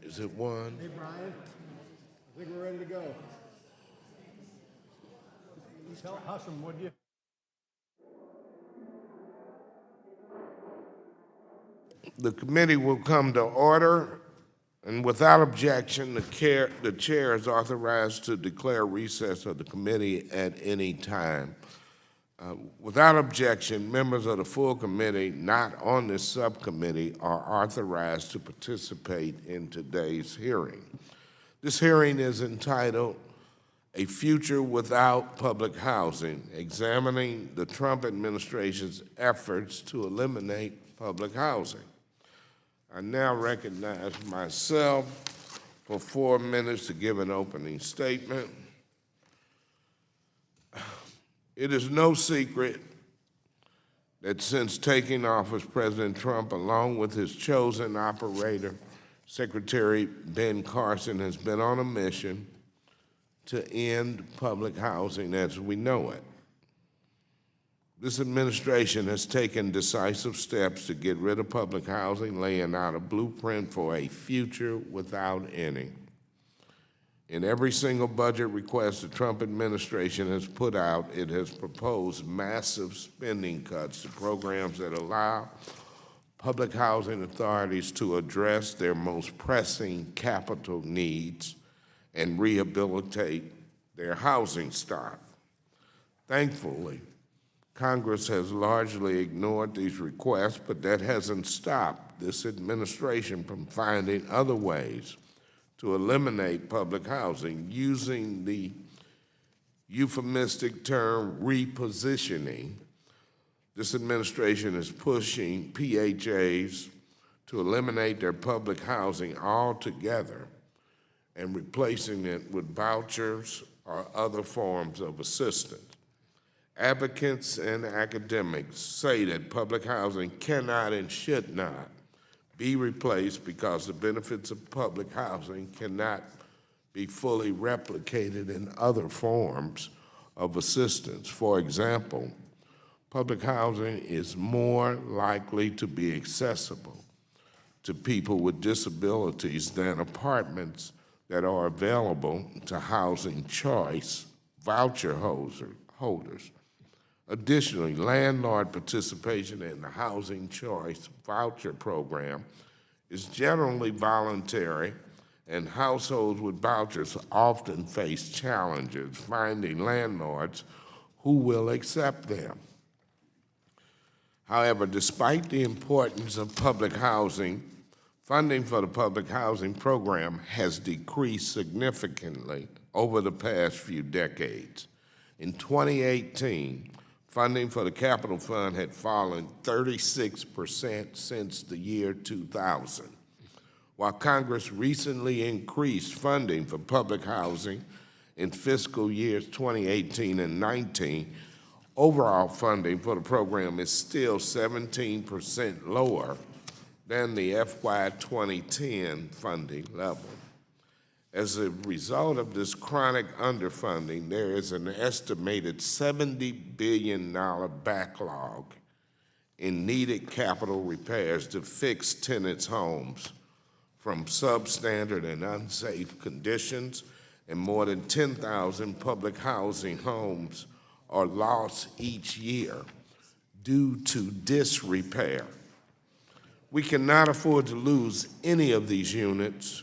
Is it one? Hey, Brian, I think we're ready to go. Tell Husham, would you? The committee will come to order, and without objection, the chair is authorized to declare recess of the committee at any time. Without objection, members of the full committee not on this subcommittee are authorized to participate in today's hearing. This hearing is entitled "A Future Without Public Housing," examining the Trump administration's efforts to eliminate public housing. I now recognize myself for 4 minutes to give an opening statement. It is no secret that since taking office, President Trump, along with his chosen operator, Secretary Ben Carson, has been on a mission to end public housing as we know it. This administration has taken decisive steps to get rid of public housing, laying out a blueprint for a future without any. In every single budget request the Trump administration has put out, it has proposed massive spending cuts to programs that allow public housing authorities to address their most pressing capital needs and rehabilitate their housing stock. Thankfully, Congress has largely ignored these requests, but that hasn't stopped this administration from finding other ways to eliminate public housing using the euphemistic term repositioning. This administration is pushing PHAs to eliminate their public housing altogether and replacing it with vouchers or other forms of assistance. Advocates and academics say that public housing cannot and should not be replaced because the benefits of public housing cannot be fully replicated in other forms of assistance. For example, public housing is more likely to be accessible to people with disabilities than apartments that are available to housing choice voucher holders. Additionally, landlord participation in the Housing Choice Voucher Program is generally voluntary, and households with vouchers often face challenges finding landlords who will accept them. However, despite the importance of public housing, funding for the public housing program has decreased significantly over the past few decades. In 2018, funding for the Capital Fund had fallen 36% since the year 2000. While Congress recently increased funding for public housing in fiscal years 2018 and 19, overall funding for the program is still 17% lower than the FY 2010 funding level. As a result of this chronic underfunding, there is an estimated $70 billion backlog in needed capital repairs to fix tenants' homes from substandard and unsafe conditions, and more than 10,000 public housing homes are lost each year due to disrepair. We cannot afford to lose any of these units,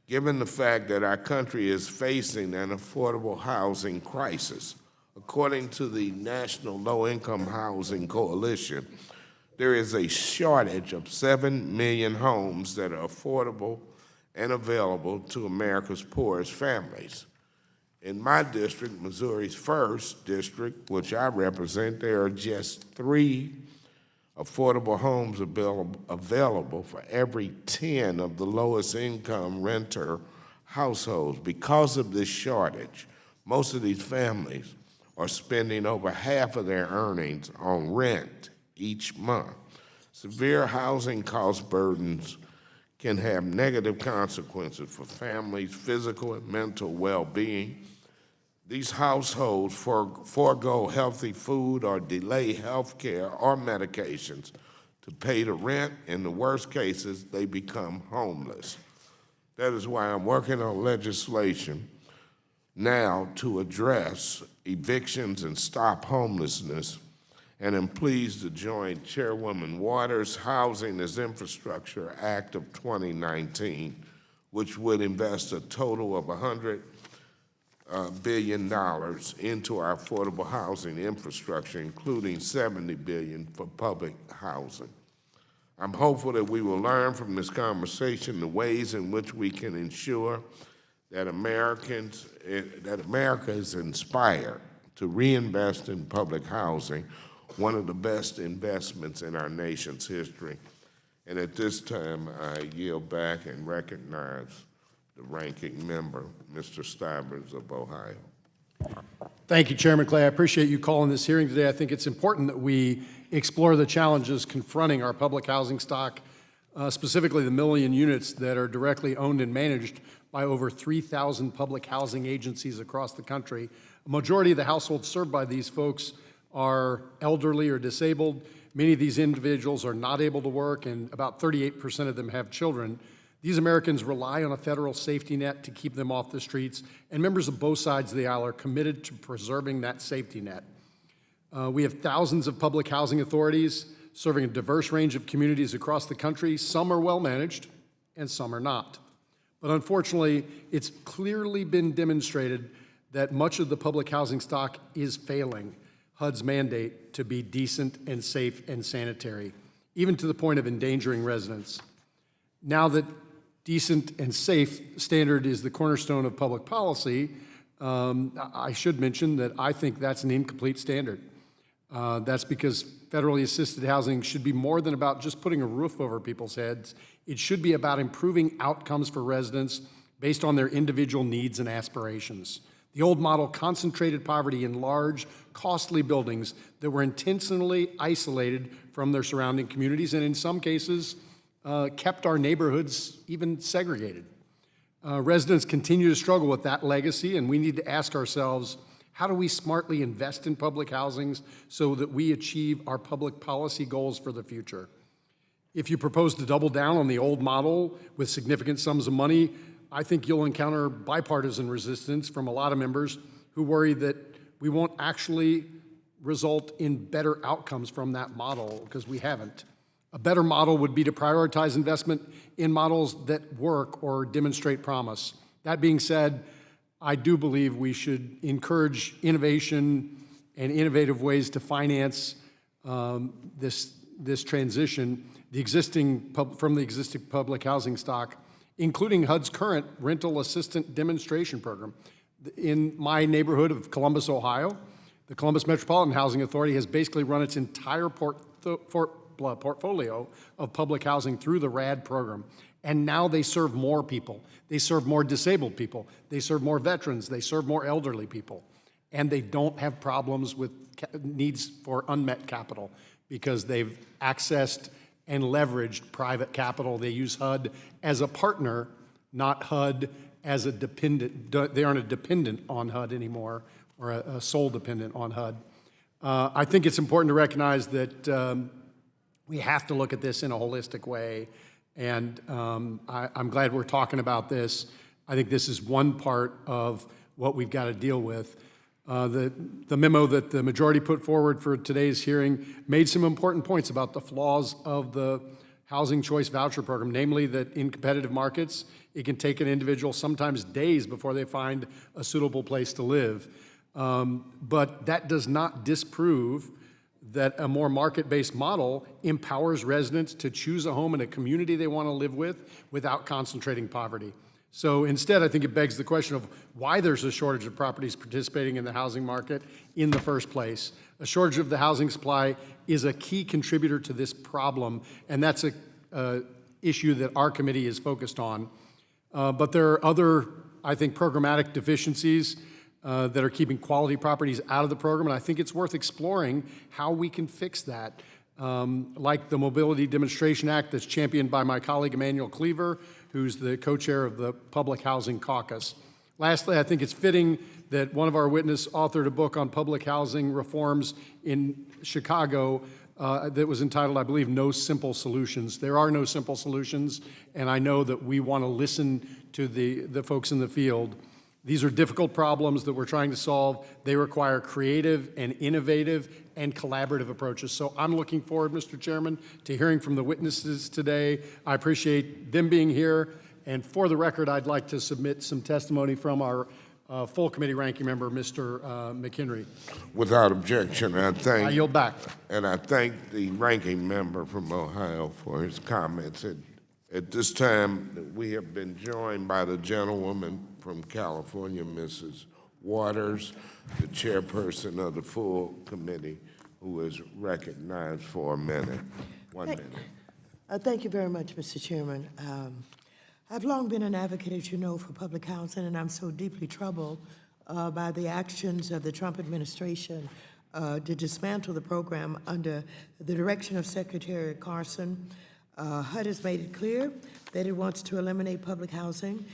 given the fact that our country is facing an affordable housing crisis. According to the National Low-Income Housing Coalition, there is a shortage of 7 million homes that are affordable and available to America's poorest families. In my district, Missouri's 1st District, which I represent, there are just 3 affordable homes available for every 10 of the lowest income renter households. Because of this shortage, most of these families are spending over half of their earnings on rent each month. Severe housing cost burdens can have negative consequences for families' physical and mental well-being. These households forego healthy food or delay health care or medications to pay the rent. In the worst cases, they become homeless. That is why I'm working on legislation now to address evictions and stop homelessness, and am pleased to join Chairwoman Waters' Housing as Infrastructure Act of 2019, which would invest a total of $100 billion into our affordable housing infrastructure, including $70 billion for public housing. I'm hopeful that we will learn from this conversation the ways in which we can ensure that America is inspired to reinvest in public housing, one of the best investments in our nation's history. And at this time, I yield back and recognize the ranking member, Mr. Stivers of Ohio. Thank you, Chairman Clay. I appreciate you calling this hearing today. I think it's important that we explore the challenges confronting our public housing stock, specifically the million units that are directly owned and managed by over 3,000 public housing agencies across the country. A majority of the households served by these folks are elderly or disabled. Many of these individuals are not able to work, and about 38% of them have children. These Americans rely on a federal safety net to keep them off the streets, and members of both sides of the aisle are committed to preserving that safety net. We have thousands of public housing authorities serving a diverse range of communities across the country. Some are well managed, and some are not. But unfortunately, it's clearly been demonstrated that much of the public housing stock is failing HUD's mandate to be decent and safe and sanitary, even to the point of endangering residents. Now that decent and safe standard is the cornerstone of public policy, I should mention that I think that's an incomplete standard. That's because federally assisted housing should be more than about just putting a roof over people's heads. It should be about improving outcomes for residents based on their individual needs and aspirations. The old model concentrated poverty in large, costly buildings that were intentionally isolated from their surrounding communities, and in some cases, kept our neighborhoods even segregated. Residents continue to struggle with that legacy, and we need to ask ourselves, how do we smartly invest in public housings so that we achieve our public policy goals for the future? If you propose to double down on the old model with significant sums of money, I think you'll encounter bipartisan resistance from a lot of members who worry that we won't actually result in better outcomes from that model, because we haven't. A better model would be to prioritize investment in models that work or demonstrate promise. That being said, I do believe we should encourage innovation and innovative ways to finance this transition, from the existing public housing stock, including HUD's current rental assistant demonstration program. In my neighborhood of Columbus, Ohio, the Columbus Metropolitan Housing Authority has basically run its entire portfolio of public housing through the RAD program. And now they serve more people. They serve more disabled people. They serve more veterans. They serve more elderly people. And they don't have problems with needs for unmet capital because they've accessed and leveraged private capital. They use HUD as a partner, not HUD as a dependent. They aren't a dependent on HUD anymore, or a sole dependent on HUD. I think it's important to recognize that we have to look at this in a holistic way, and I'm glad we're talking about this. I think this is one part of what we've got to deal with. The memo that the majority put forward for today's hearing made some important points about the flaws of the Housing Choice Voucher Program, namely that in competitive markets, it can take an individual sometimes days before they find a suitable place to live. But that does not disprove that a more market-based model empowers residents to choose a home in a community they want to live with without concentrating poverty. So instead, I think it begs the question of why there's a shortage of properties participating in the housing market in the first place. A shortage of the housing supply is a key contributor to this problem, and that's an issue that our committee is focused on. But there are other, I think, programmatic deficiencies that are keeping quality properties out of the program, and I think it's worth exploring how we can fix that. Like the Mobility Demonstration Act that's championed by my colleague Emmanuel Cleaver, who's the co-chair of the Public Housing Caucus. Lastly, I think it's fitting that one of our witnesses authored a book on public housing reforms in Chicago that was entitled, I believe, No Simple Solutions. There are no simple solutions, and I know that we want to listen to the folks in the field. These are difficult problems that we're trying to solve. They require creative and innovative and collaborative approaches. So I'm looking forward, Mr. Chairman, to hearing from the witnesses today. I appreciate them being here. And for the record, I'd like to submit some testimony from our full committee ranking member, Mr. McHenry. Without objection, I yield back. And I thank the ranking member from Ohio for his comments. At this time, we have been joined by the gentlewoman from California, Mrs. Waters, the chairperson of the full committee, who is recognized for a minute. 1 minute. Thank you very much, Mr. Chairman. I've long been an advocate, as you know, for public housing, and I'm so deeply troubled by the actions of the Trump administration to dismantle the program under the direction of Secretary Carson. HUD has made it clear that it wants to eliminate public housing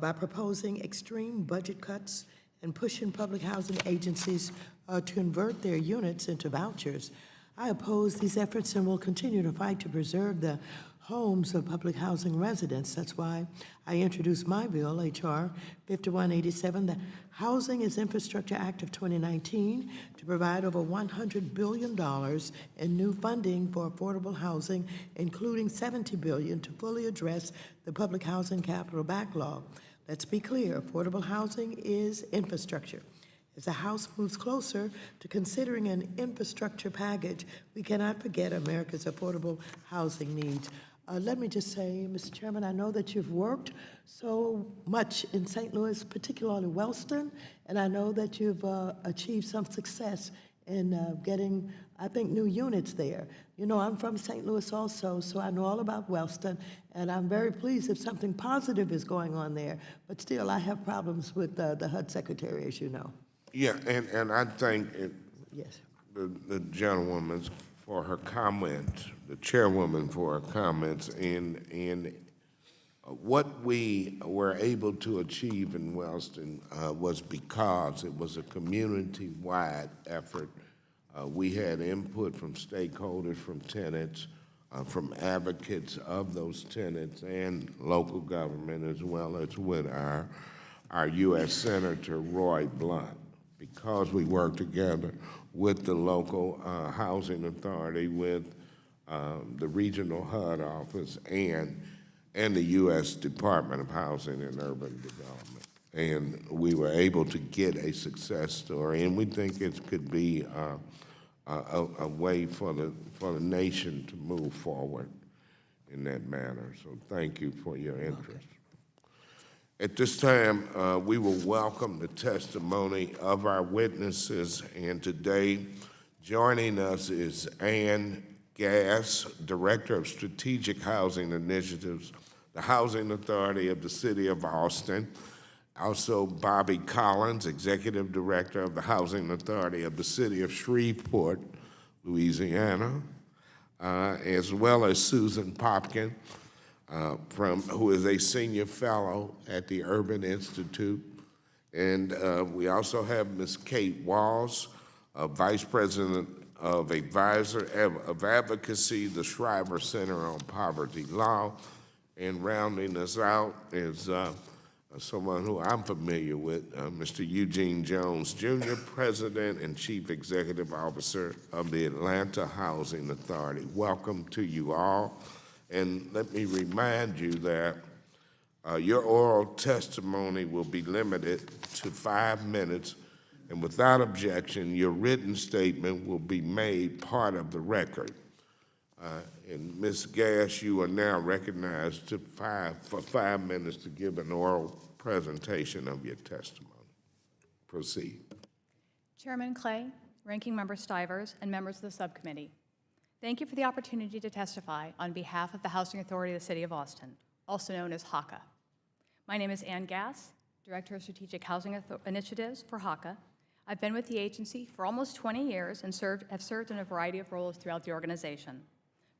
by proposing extreme budget cuts and pushing public housing agencies to convert their units into vouchers. I oppose these efforts and will continue to fight to preserve the homes of public housing residents. That's why I introduced my bill, H.R. 5187, the Housing is Infrastructure Act of 2019, to provide over $100 billion in new funding for affordable housing, including $70 billion to fully address the public housing capital backlog. Let's be clear, affordable housing is infrastructure. As the House moves closer to considering an infrastructure package, we cannot forget America's affordable housing needs. Let me just say, Mr. Chairman, I know that you've worked so much in St. Louis, particularly Wellston, and I know that you've achieved some success in getting, I think, new units there. You know, I'm from St. Louis also, so I know all about Wellston, and I'm very pleased if something positive is going on there. But still, I have problems with the HUD secretary, as you know. Yeah, and I thank Yes. the gentlewoman for her comments, the chairwoman for her comments, and what we were able to achieve in Wellston was because it was a community-wide effort. We had input from stakeholders, from tenants, from advocates of those tenants and local government, as well as with our U.S. Senator Roy Blunt. Because we work together with the local housing authority, with the regional HUD office, and the U.S. Department of Housing and Urban Development. And we were able to get a success story, and we think it could be a way for the nation to move forward in that manner. So thank you for your interest. Okay. At this time, we will welcome the testimony of our witnesses, and today joining us is Ann Gass, Director of Strategic Housing Initiatives, the Housing Authority of the City of Austin. Also, Bobby Collins, Executive Director of the Housing Authority of the City of Shreveport, Louisiana, as well as Susan Popkin, who is a senior fellow at the Urban Institute. And we also have Ms. Kate Walls, Vice President of Advocacy, the Shriver Center on Poverty Law. And rounding us out is someone who I'm familiar with, Mr. Eugene Jones, Jr., President and Chief Executive Officer of the Atlanta Housing Authority. Welcome to you all. And let me remind you that your oral testimony will be limited to 5 minutes, and without objection, your written statement will be made part of the record. And Ms. Gass, you are now recognized for 5 minutes to give an oral presentation of your testimony. Proceed. Chairman Clay, Ranking Member Stivers, and members of the subcommittee, thank you for the opportunity to testify on behalf of the Housing Authority of the City of Austin, also known as HACA. My name is Ann Gass, Director of Strategic Housing Initiatives for HACA. I've been with the agency for almost 20 years and have served in a variety of roles throughout the organization.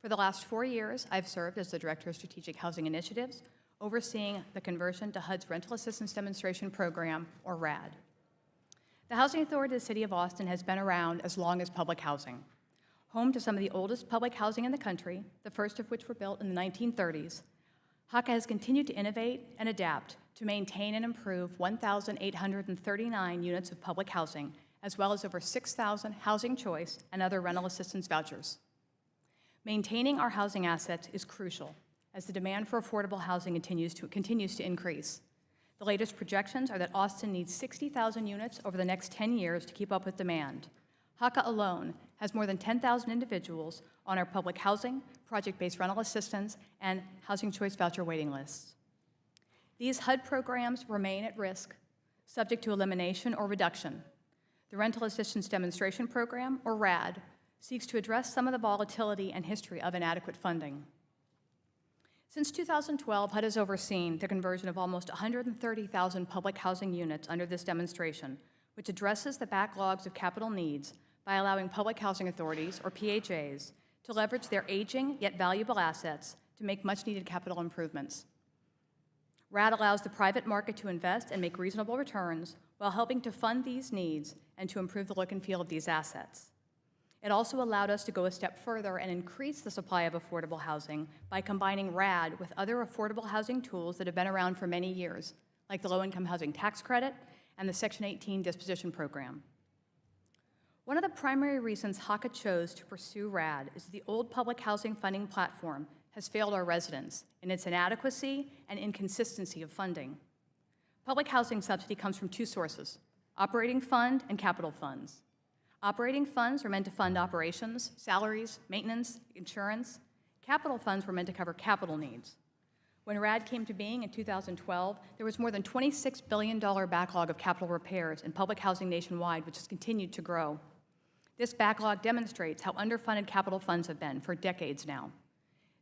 For the last 4 years, I've served as the Director of Strategic Housing Initiatives, overseeing the conversion to HUD's Rental Assistance Demonstration Program, or RAD. The Housing Authority of the City of Austin has been around as long as public housing. Home to some of the oldest public housing in the country, the first of which were built in the 1930s, HACA has continued to innovate and adapt to maintain and improve 1,839 units of public housing, as well as over 6,000 housing choice and other rental assistance vouchers. Maintaining our housing assets is crucial as the demand for affordable housing continues to increase. The latest projections are that Austin needs 60,000 units over the next 10 years to keep up with demand. HACA alone has more than 10,000 individuals on our public housing, project-based rental assistance, and housing choice voucher waiting lists. These HUD programs remain at risk, subject to elimination or reduction. The Rental Assistance Demonstration Program, or RAD, seeks to address some of the volatility and history of inadequate funding. Since 2012, HUD has overseen the conversion of almost 130,000 public housing units under this demonstration, which addresses the backlogs of capital needs by allowing public housing authorities, or PHAs, to leverage their aging yet valuable assets to make much-needed capital improvements. RAD allows the private market to invest and make reasonable returns while helping to fund these needs and to improve the look and feel of these assets. It also allowed us to go a step further and increase the supply of affordable housing by combining RAD with other affordable housing tools that have been around for many years, like the Low-Income Housing Tax Credit and the Section 18 Disposition Program. One of the primary reasons HACA chose to pursue RAD is the old public housing funding platform has failed our residents in its inadequacy and inconsistency of funding. Public housing subsidy comes from two sources: operating fund and capital funds. Operating funds were meant to fund operations, salaries, maintenance, insurance. Capital funds were meant to cover capital needs. When RAD came to being in 2012, there was more than $26 billion backlog of capital repairs in public housing nationwide, which has continued to grow. This backlog demonstrates how underfunded capital funds have been for decades now.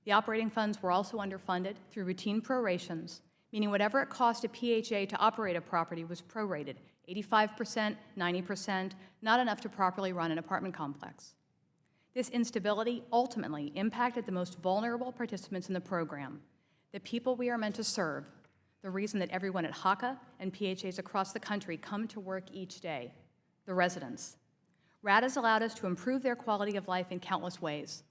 The operating funds were also underfunded through routine prorations, meaning whatever it cost a PHA to operate a property was prorated, 85%, 90%, not enough to properly run an apartment complex. This instability ultimately impacted the most vulnerable participants in the program, the people we are meant to serve, the reason that everyone at HACA and PHAs across the country come to work each day, the residents. RAD has allowed us to improve their quality of life in countless ways.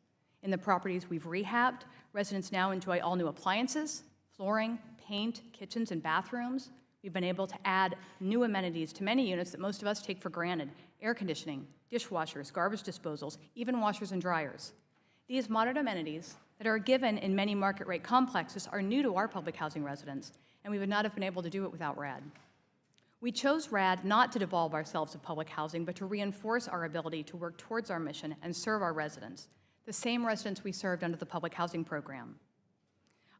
In the properties we've rehabbed, residents now enjoy all new appliances, flooring, paint, kitchens, and bathrooms. We've been able to add new amenities to many units that most of us take for granted: air conditioning, dishwashers, garbage disposals, even washers and dryers. These modern amenities that are given in many market rate complexes are new to our public housing residents, and we would not have been able to do it without RAD. We chose RAD not to devolve ourselves to public housing, but to reinforce our ability to work towards our mission and serve our residents, the same residents we served under the public housing program.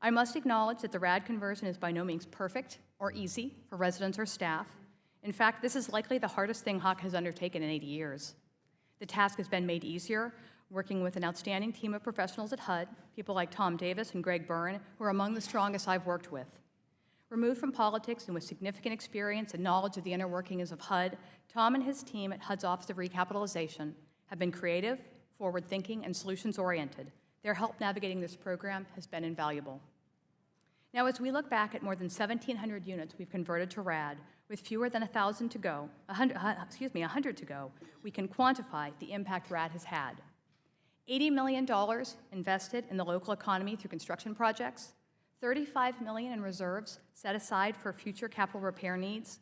I must acknowledge that the RAD conversion is by no means perfect or easy for residents or staff. In fact, this is likely the hardest thing HACA has undertaken in 80 years. The task has been made easier working with an outstanding team of professionals at HUD, people like Tom Davis and Greg Byrne, who are among the strongest I've worked with. Removed from politics and with significant experience and knowledge of the inner workings of HUD, Tom and his team at HUD's Office of Recapitalization have been creative, forward-thinking, and solutions-oriented. Their help navigating this program has been invaluable. Now, as we look back at more than 1,700 units we've converted to RAD, with fewer than 100 to go, we can quantify the impact RAD has had. $80 million invested in the local economy through construction projects, $35 million in reserves set aside for future capital repair needs,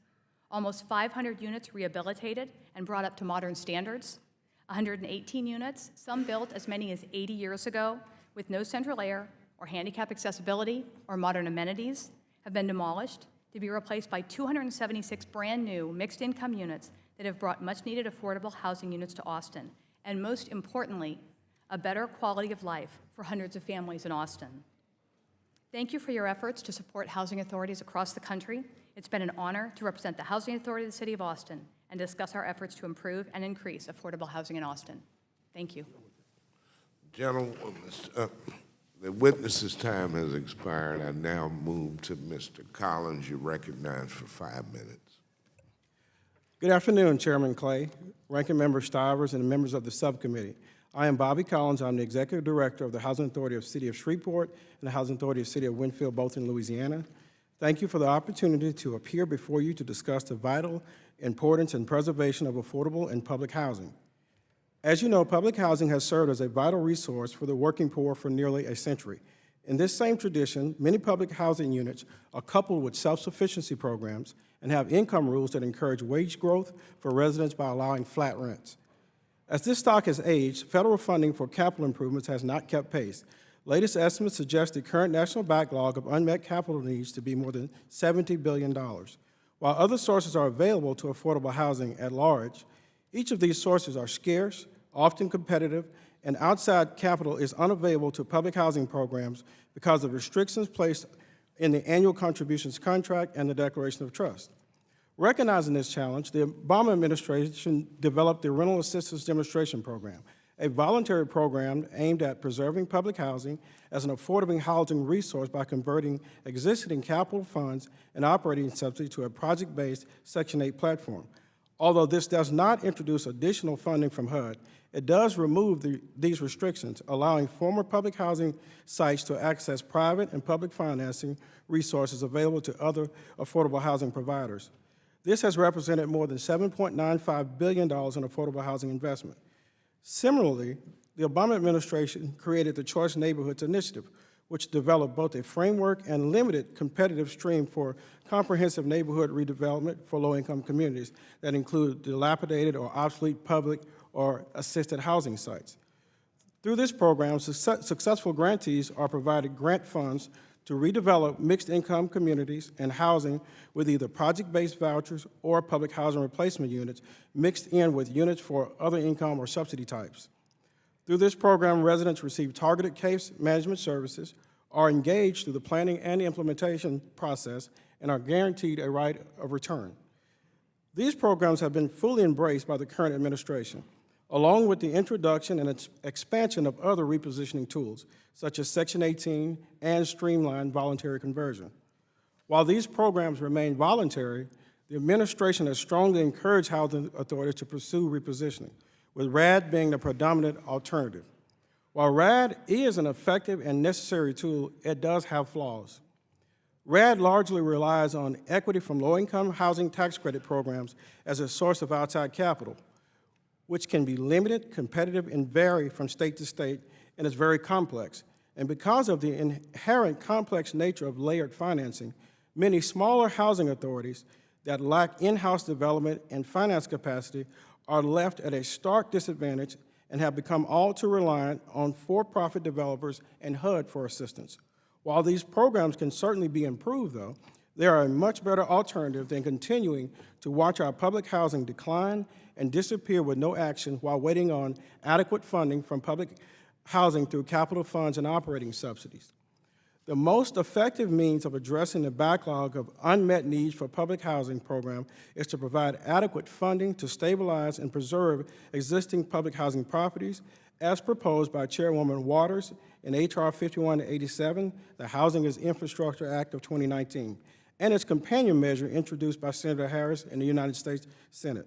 almost 500 units rehabilitated and brought up to modern standards, 118 units, some built as many as 80 years ago, with no central air or handicap accessibility or modern amenities, have been demolished to be replaced by 276 brand new mixed-income units that have brought much-needed affordable housing units to Austin, and most importantly, a better quality of life for hundreds of families in Austin. Thank you for your efforts to support housing authorities across the country. It's been an honor to represent the Housing Authority of the City of Austin and discuss our efforts to improve and increase affordable housing in Austin. Thank you. Gentlemen, the witness's time has expired. I now move to Mr. Collins. You're recognized for 5 minutes. Good afternoon, Chairman Clay, Ranking Member Stivers, and members of the subcommittee. I am Bobby Collins. I'm the Executive Director of the Housing Authority of the City of Shreveport and the Housing Authority of the City of Winfield, both in Louisiana. Thank you for the opportunity to appear before you to discuss the vital importance and preservation of affordable and public housing. As you know, public housing has served as a vital resource for the working poor for nearly a century. In this same tradition, many public housing units are coupled with self-sufficiency programs and have income rules that encourage wage growth for residents by allowing flat rents. As this stock has aged, federal funding for capital improvements has not kept pace. Latest estimates suggest the current national backlog of unmet capital needs to be more than $70 billion. While other sources are available to affordable housing at large, each of these sources are scarce, often competitive, and outside capital is unavailable to public housing programs because of restrictions placed in the annual contributions contract and the Declaration of Trust. Recognizing this challenge, the Obama administration developed the Rental Assistance Demonstration Program, a voluntary program aimed at preserving public housing as an affordable housing resource by converting existing capital funds and operating subsidy to a project-based Section 8 platform. Although this does not introduce additional funding from HUD, it does remove these restrictions, allowing former public housing sites to access private and public financing resources available to other affordable housing providers. This has represented more than $7.95 billion in affordable housing investment. Similarly, the Obama administration created the Choice Neighborhoods Initiative, which developed both a framework and limited competitive stream for comprehensive neighborhood redevelopment for low-income communities that include dilapidated or obsolete public or assisted housing sites. Through this program, successful grantees are provided grant funds to redevelop mixed-income communities and housing with either project-based vouchers or public housing replacement units mixed in with units for other income or subsidy types. Through this program, residents receive targeted case management services, are engaged through the planning and the implementation process, and are guaranteed a right of return. These programs have been fully embraced by the current administration, along with the introduction and expansion of other repositioning tools, such as Section 18 and streamlined voluntary conversion. While these programs remain voluntary, the administration has strongly encouraged housing authorities to pursue repositioning, with RAD being the predominant alternative. While RAD is an effective and necessary tool, it does have flaws. RAD largely relies on equity from low-income housing tax credit programs as a source of outside capital, which can be limited, competitive, and vary from state to state, and is very complex. And because of the inherent complex nature of layered financing, many smaller housing authorities that lack in-house development and finance capacity are left at a stark disadvantage and have become all too reliant on for-profit developers and HUD for assistance. While these programs can certainly be improved, though, they are a much better alternative than continuing to watch our public housing decline and disappear with no action while waiting on adequate funding from public housing through capital funds and operating subsidies. The most effective means of addressing the backlog of unmet needs for public housing program is to provide adequate funding to stabilize and preserve existing public housing properties, as proposed by Chairwoman Waters in H.R. 5187, the Housing as Infrastructure Act of 2019, and its companion measure introduced by Senator Harris in the United States Senate.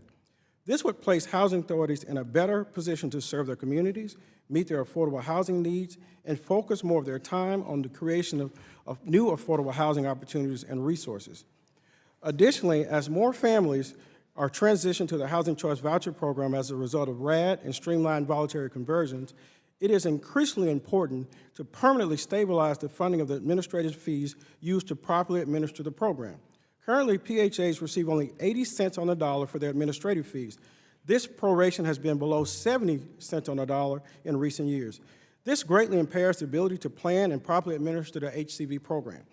This would place housing authorities in a better position to serve their communities, meet their affordable housing needs, and focus more of their time on the creation of new affordable housing opportunities and resources. Additionally, as more families are transitioned to the Housing Choice Voucher Program as a result of RAD and streamlined voluntary conversions, it is increasingly important to permanently stabilize the funding of the administrative fees used to properly administer the program. Currently, PHAs receive only 80 cents on the dollar for their administrative fees. This proration has been below 70 cents on the dollar in recent years. This greatly impairs the ability to plan and properly administer the HCV program.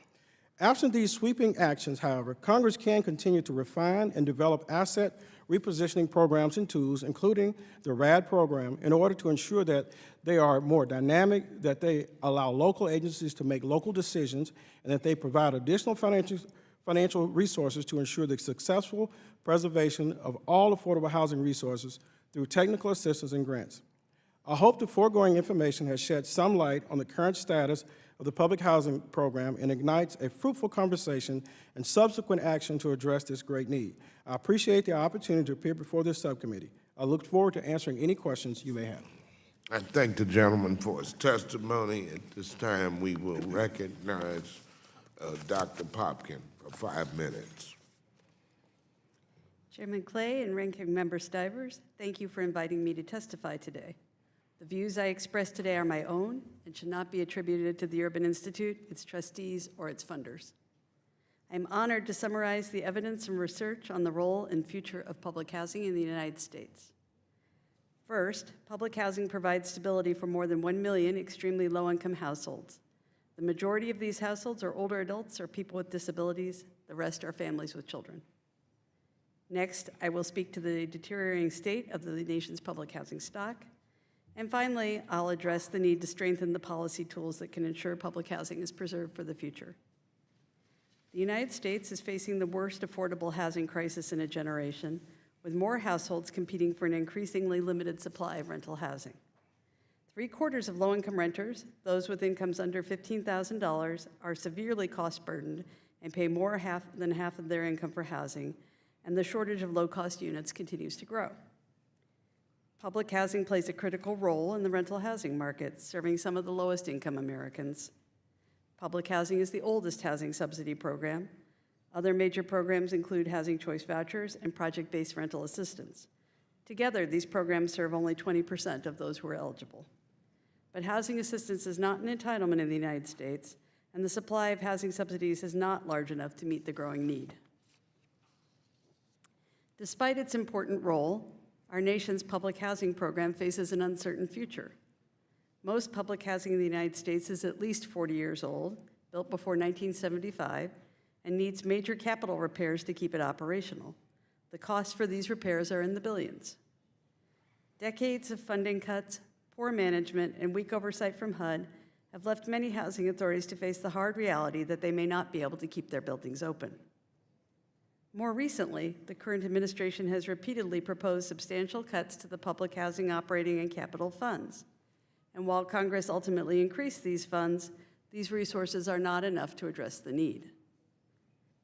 Absent these sweeping actions, however, Congress can continue to refine and develop asset repositioning programs and tools, including the RAD program, in order to ensure that they are more dynamic, that they allow local agencies to make local decisions, and that they provide additional financial resources to ensure the successful preservation of all affordable housing resources through technical assistance and grants. I hope the foregoing information has shed some light on the current status of the public housing program and ignites a fruitful conversation and subsequent action to address this great need. I appreciate the opportunity to appear before this subcommittee. I look forward to answering any questions you may have. I thank the gentleman for his testimony. At this time, we will recognize Dr. Popkin for 5 minutes. Chairman Clay and Ranking Member Stivers, thank you for inviting me to testify today. The views I express today are my own and should not be attributed to the Urban Institute, its trustees, or its funders. I am honored to summarize the evidence and research on the role and future of public housing in the United States. First, public housing provides stability for more than 1 million extremely low-income households. The majority of these households are older adults or people with disabilities. The rest are families with children. Next, I will speak to the deteriorating state of the nation's public housing stock. And finally, I'll address the need to strengthen the policy tools that can ensure public housing is preserved for the future. The United States is facing the worst affordable housing crisis in a generation, with more households competing for an increasingly limited supply of rental housing. 3/4 of low-income renters, those with incomes under $15,000, are severely cost-burdened and pay more than half of their income for housing, and the shortage of low-cost units continues to grow. Public housing plays a critical role in the rental housing market, serving some of the lowest-income Americans. Public housing is the oldest housing subsidy program. Other major programs include housing choice vouchers and project-based rental assistance. Together, these programs serve only 20% of those who are eligible. But housing assistance is not an entitlement in the United States, and the supply of housing subsidies is not large enough to meet the growing need. Despite its important role, our nation's public housing program faces an uncertain future. Most public housing in the United States is at least 40 years old, built before 1975, and needs major capital repairs to keep it operational. The costs for these repairs are in the billions. Decades of funding cuts, poor management, and weak oversight from HUD have left many housing authorities to face the hard reality that they may not be able to keep their buildings open. More recently, the current administration has repeatedly proposed substantial cuts to the public housing operating and capital funds. And while Congress ultimately increased these funds, these resources are not enough to address the need.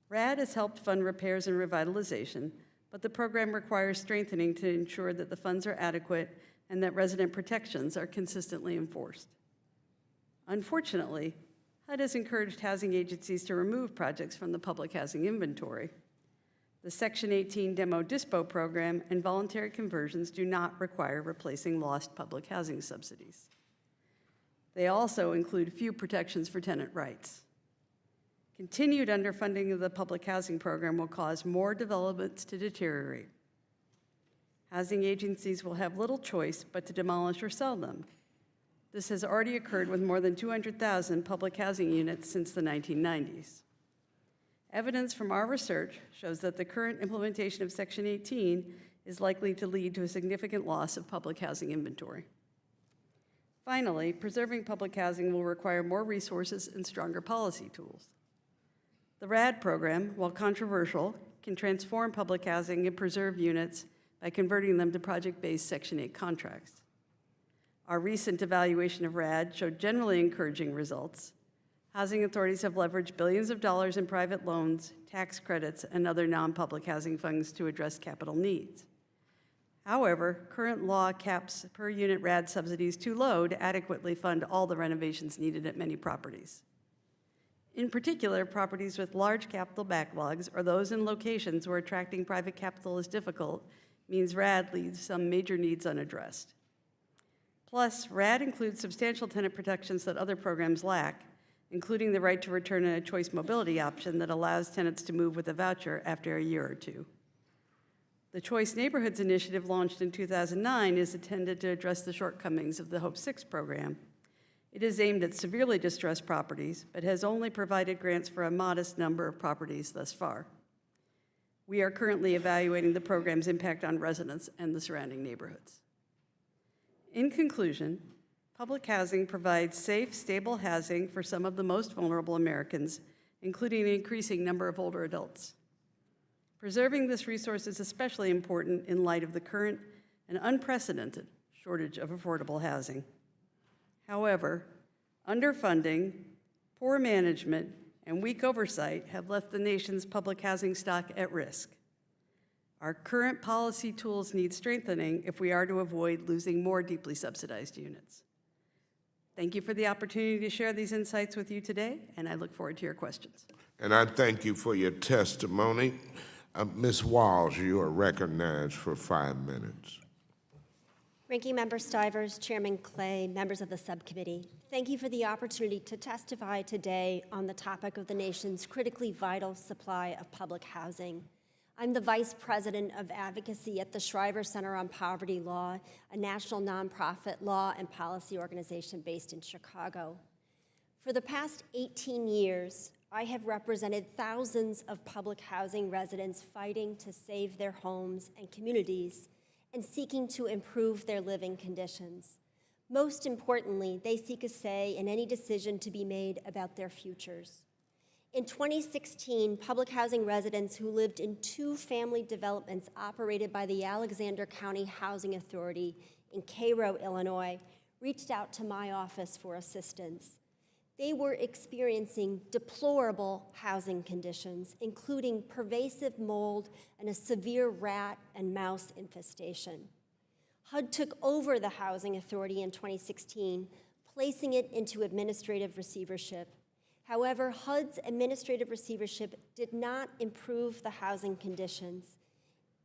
RAD has helped fund repairs and revitalization, but the program requires strengthening to ensure that the funds are adequate and that resident protections are consistently enforced. Unfortunately, HUD has encouraged housing agencies to remove projects from the public housing inventory. The Section 18 Demo Dispo program and voluntary conversions do not require replacing lost public housing subsidies. They also include few protections for tenant rights. Continued underfunding of the public housing program will cause more developments to deteriorate. Housing agencies will have little choice but to demolish or sell them. This has already occurred with more than 200,000 public housing units since the 1990s. Evidence from our research shows that the current implementation of Section 18 is likely to lead to a significant loss of public housing inventory. Finally, preserving public housing will require more resources and stronger policy tools. The RAD program, while controversial, can transform public housing and preserve units by converting them to project-based Section 8 contracts. Our recent evaluation of RAD showed generally encouraging results. Housing authorities have leveraged billions of dollars in private loans, tax credits, and other non-public housing funds to address capital needs. However, current law caps per unit RAD subsidies too low to adequately fund all the renovations needed at many properties. In particular, properties with large capital backlogs or those in locations where attracting private capital is difficult means RAD leaves some major needs unaddressed. Plus, RAD includes substantial tenant protections that other programs lack, including the right to return a choice mobility option that allows tenants to move with a voucher after a year or two. The Choice Neighborhoods Initiative, launched in 2009, is intended to address the shortcomings of the Hope 6 program. It is aimed at severely distressed properties, but has only provided grants for a modest number of properties thus far. We are currently evaluating the program's impact on residents and the surrounding neighborhoods. In conclusion, public housing provides safe, stable housing for some of the most vulnerable Americans, including an increasing number of older adults. Preserving this resource is especially important in light of the current and unprecedented shortage of affordable housing. However, underfunding, poor management, and weak oversight have left the nation's public housing stock at risk. Our current policy tools need strengthening if we are to avoid losing more deeply subsidized units. Thank you for the opportunity to share these insights with you today, and I look forward to your questions. And I thank you for your testimony. Ms. Walls, you are recognized for 5 minutes. Ranking Member Stivers, Chairman Clay, members of the subcommittee, thank you for the opportunity to testify today on the topic of the nation's critically vital supply of public housing. I'm the Vice President of Advocacy at the Shriver Center on Poverty Law, a national nonprofit law and policy organization based in Chicago. For the past 18 years, I have represented thousands of public housing residents fighting to save their homes and communities and seeking to improve their living conditions. Most importantly, they seek a say in any decision to be made about their futures. In 2016, public housing residents who lived in 2 family developments operated by the Alexander County Housing Authority in Cairo, Illinois, reached out to my office for assistance. They were experiencing deplorable housing conditions, including pervasive mold and a severe rat and mouse infestation. HUD took over the Housing Authority in 2016, placing it into administrative receivership. However, HUD's administrative receivership did not improve the housing conditions.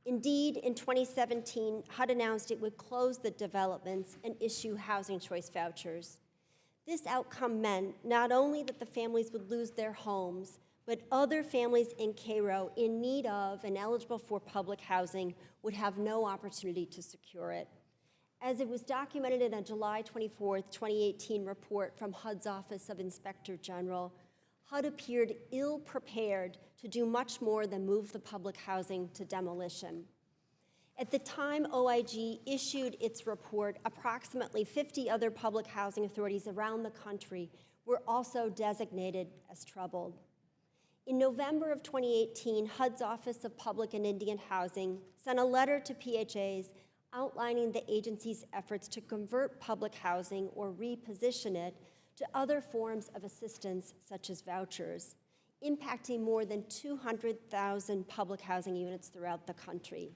Indeed, in 2017, HUD announced it would close the developments and issue housing choice vouchers. This outcome meant not only that the families would lose their homes, but other families in Cairo in need of and eligible for public housing would have no opportunity to secure it. As it was documented in a July 24, 2018 report from HUD's Office of Inspector General, HUD appeared ill-prepared to do much more than move the public housing to demolition. At the time OIG issued its report, approximately 50 other public housing authorities around the country were also designated as troubled. In November of 2018, HUD's Office of Public and Indian Housing sent a letter to PHAs outlining the agency's efforts to convert public housing or reposition it to other forms of assistance, such as vouchers, impacting more than 200,000 public housing units throughout the country.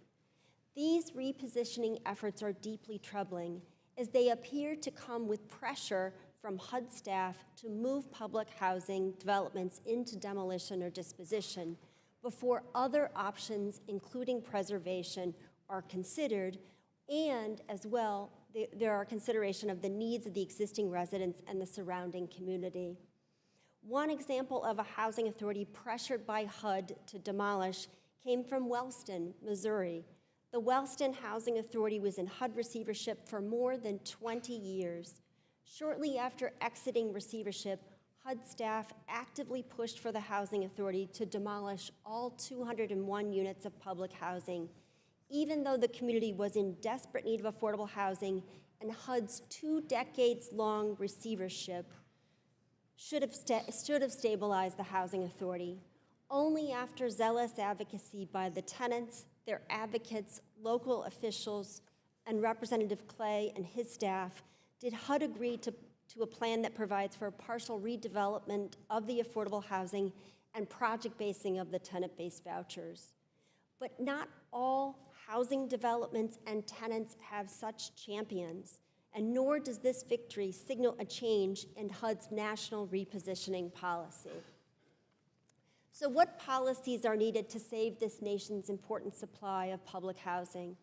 These repositioning efforts are deeply troubling, as they appear to come with pressure from HUD staff to move public housing developments into demolition or disposition before other options, including preservation, are considered, and as well, there are consideration of the needs of the existing residents and the surrounding community. One example of a housing authority pressured by HUD to demolish came from Wellston, Missouri. The Wellston Housing Authority was in HUD receivership for more than 20 years. Shortly after exiting receivership, HUD staff actively pushed for the Housing Authority to demolish all 201 units of public housing, even though the community was in desperate need of affordable housing and HUD's 2 decades-long receivership should have stabilized the Housing Authority. Only after zealous advocacy by the tenants, their advocates, local officials, and Representative Clay and his staff did HUD agree to a plan that provides for a partial redevelopment of the affordable housing and project basing of the tenant-based vouchers. But not all housing developments and tenants have such champions, and nor does this victory signal a change in HUD's national repositioning policy. So what policies are needed to save this nation's important supply of public housing?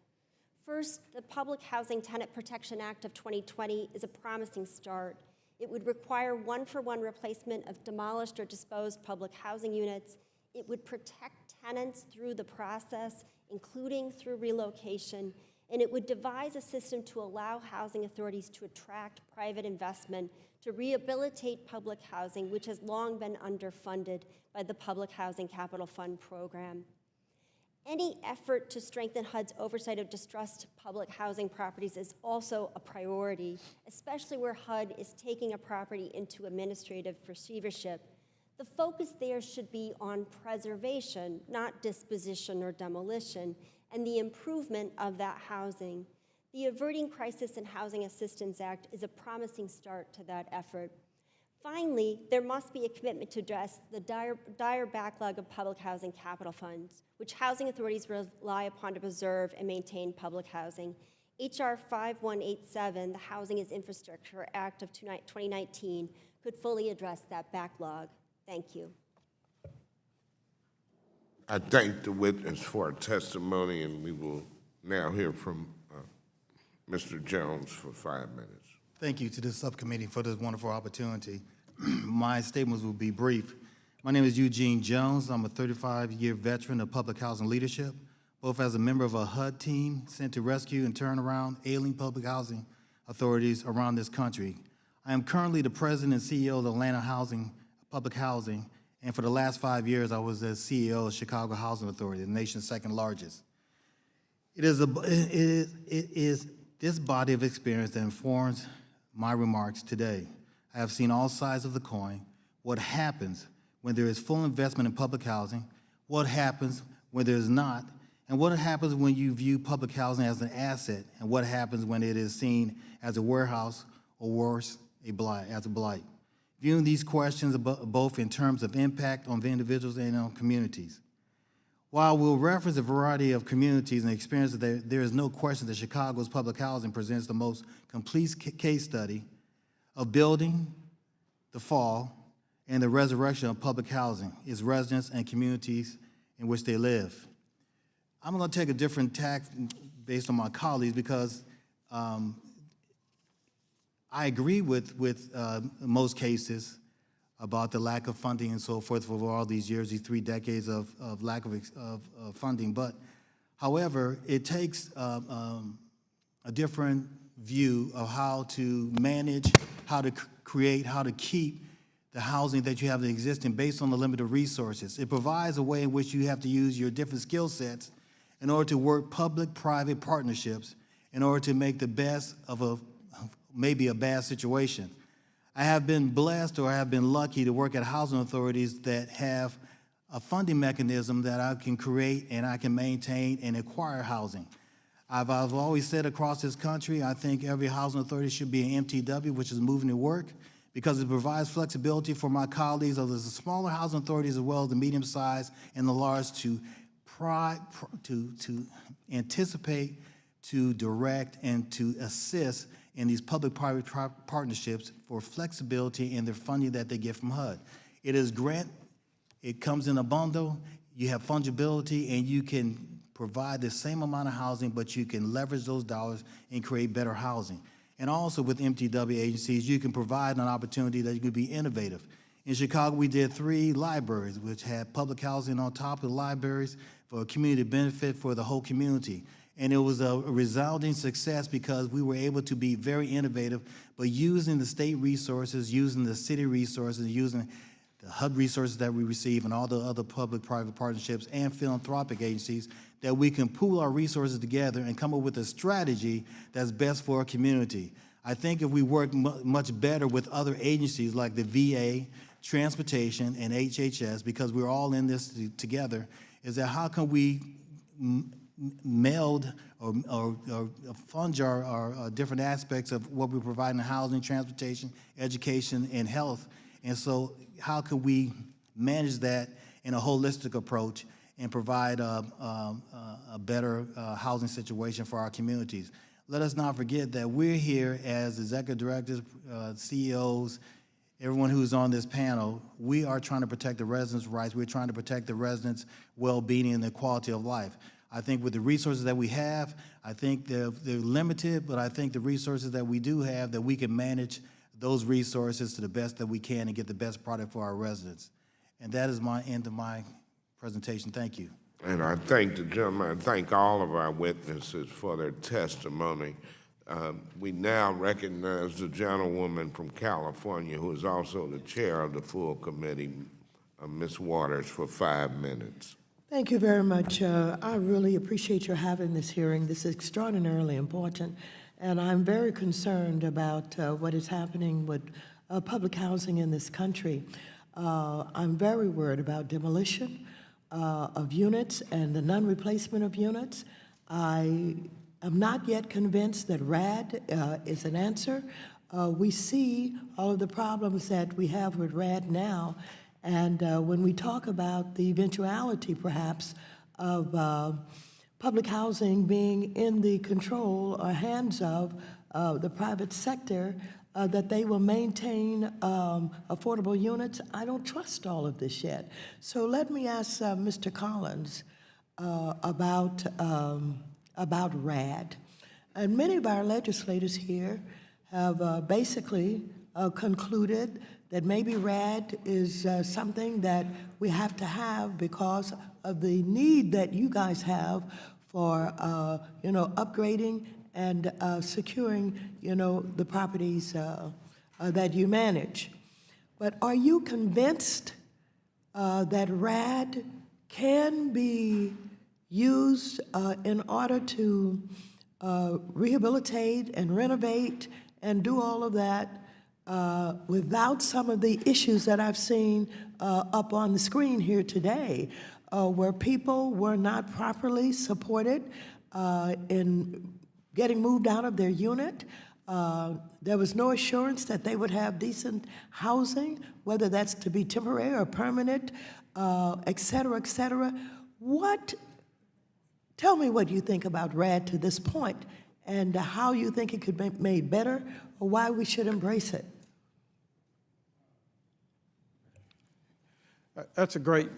First, the Public Housing Tenant Protection Act of 2020 is a promising start. It would require one-for-one replacement of demolished or disposed public housing units. It would protect tenants through the process, including through relocation, and it would devise a system to allow housing authorities to attract private investment to rehabilitate public housing, which has long been underfunded by the Public Housing Capital Fund program. Any effort to strengthen HUD's oversight of distressed public housing properties is also a priority, especially where HUD is taking a property into administrative receivership. The focus there should be on preservation, not disposition or demolition, and the improvement of that housing. The Averting Crisis and Housing Assistance Act is a promising start to that effort. Finally, there must be a commitment to address the dire backlog of public housing capital funds, which housing authorities rely upon to preserve and maintain public housing. H.R. 5187, the Housing as Infrastructure Act of 2019, could fully address that backlog. Thank you. I thank the witness for her testimony, and we will now hear from Mr. Jones for 5 minutes. Thank you to the subcommittee for this wonderful opportunity. My statements will be brief. My name is Eugene Jones. I'm a 35-year veteran of public housing leadership, both as a member of a HUD team sent to rescue and turn around ailing public housing authorities around this country. I am currently the president and CEO of Atlanta Public Housing, and for the last 5 years, I was the CEO of Chicago Housing Authority, the nation's second largest. It is this body of experience that informs my remarks today. I have seen all sides of the coin, what happens when there is full investment in public housing, what happens when there is not, and what happens when you view public housing as an asset, and what happens when it is seen as a warehouse or worse, as a blight. Viewing these questions both in terms of impact on the individuals and on communities. While we'll reference a variety of communities and experiences, there is no question that Chicago's public housing presents the most complete case study of building, the fall, and the resurrection of public housing, its residents and communities in which they live. I'm going to take a different tack based on my colleagues because I agree with most cases about the lack of funding and so forth for all these years, these 3 decades of lack of funding. But however, it takes a different view of how to manage, how to create, how to keep the housing that you have existing based on the limited resources. It provides a way in which you have to use your different skill sets in order to work public-private partnerships in order to make the best of maybe a bad situation. I have been blessed, or I have been lucky to work at housing authorities that have a funding mechanism that I can create and I can maintain and acquire housing. I've always said across this country, I think every housing authority should be an MTW, which is moving to work, because it provides flexibility for my colleagues of the smaller housing authorities as well as the medium-sized and the large to anticipate, to direct, and to assist in these public-private partnerships for flexibility in their funding that they get from HUD. It is grant, it comes in a bundle, you have fungibility, and you can provide the same amount of housing, but you can leverage those dollars and create better housing. And also with MTW agencies, you can provide an opportunity that you can be innovative. In Chicago, we did 3 libraries, which had public housing on top of the libraries for a community benefit for the whole community. And it was a resounding success because we were able to be very innovative, but using the state resources, using the city resources, using the HUD resources that we receive and all the other public-private partnerships and philanthropic agencies, that we can pool our resources together and come up with a strategy that's best for our community. I think if we work much better with other agencies like the VA, Transportation, and HHS, because we're all in this together, is that how can we meld or fund our different aspects of what we provide in housing, transportation, education, and health. And so how could we manage that in a holistic approach and provide a better housing situation for our communities? Let us not forget that we're here as executive directors, CEOs, everyone who's on this panel. We are trying to protect the residents' rights. We're trying to protect the residents' well-being and their quality of life. I think with the resources that we have, I think they're limited, but I think the resources that we do have, that we can manage those resources to the best that we can and get the best product for our residents. And that is my end of my presentation. Thank you. And I thank the gentleman, I thank all of our witnesses for their testimony. We now recognize the gentlewoman from California who is also the chair of the full committee, Ms. Waters, for 5 minutes. Thank you very much. I really appreciate your having this hearing. This is extraordinarily important, and I'm very concerned about what is happening with public housing in this country. I'm very worried about demolition of units and the non-replacement of units. I am not yet convinced that RAD is an answer. We see all of the problems that we have with RAD now, and when we talk about the eventuality, perhaps, of public housing being in the control or hands of the private sector, that they will maintain affordable units. I don't trust all of this yet. So let me ask Mr. Collins about RAD. And many of our legislators here have basically concluded that maybe RAD is something that we have to have because of the need that you guys have for, upgrading and securing, the properties that you manage. But are you convinced that RAD can be used in order to rehabilitate and renovate and do all of that without some of the issues that I've seen up on the screen here today, where people were not properly supported in getting moved out of their unit? There was no assurance that they would have decent housing, whether that's to be temporary or permanent, et cetera, et cetera. Tell me what you think about RAD to this point and how you think it could be made better or why we should embrace it. That's a great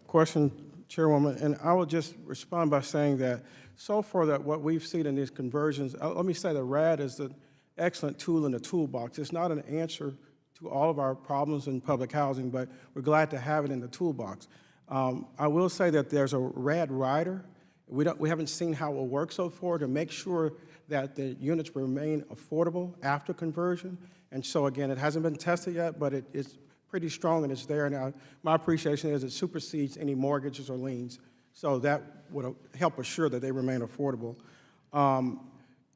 question, Chairwoman, and I will just respond by saying that so far that what we've seen in these conversions, let me say that RAD is an excellent tool in the toolbox. It's not an answer to all of our problems in public housing, but we're glad to have it in the toolbox. I will say that there's a RAD rider. We haven't seen how it will work so far to make sure that the units remain affordable after conversion. And so again, it hasn't been tested yet, but it's pretty strong and it's there. Now, my appreciation is it supersedes any mortgages or liens. So that would help assure that they remain affordable.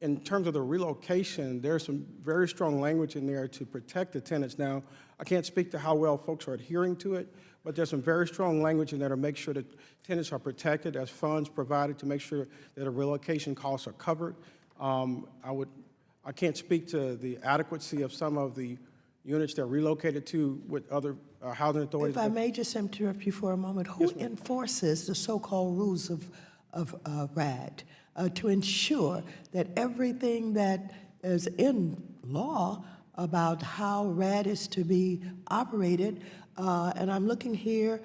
In terms of the relocation, there's some very strong language in there to protect the tenants. Now, I can't speak to how well folks are adhering to it, but there's some very strong language in there to make sure that tenants are protected as funds provided to make sure that the relocation costs are covered. I can't speak to the adequacy of some of the units they're relocated to with other housing authorities. If I may just interrupt you for a moment, who enforces the so-called rules of RAD to ensure that everything that is in law about how RAD is to be operated, and I'm looking here,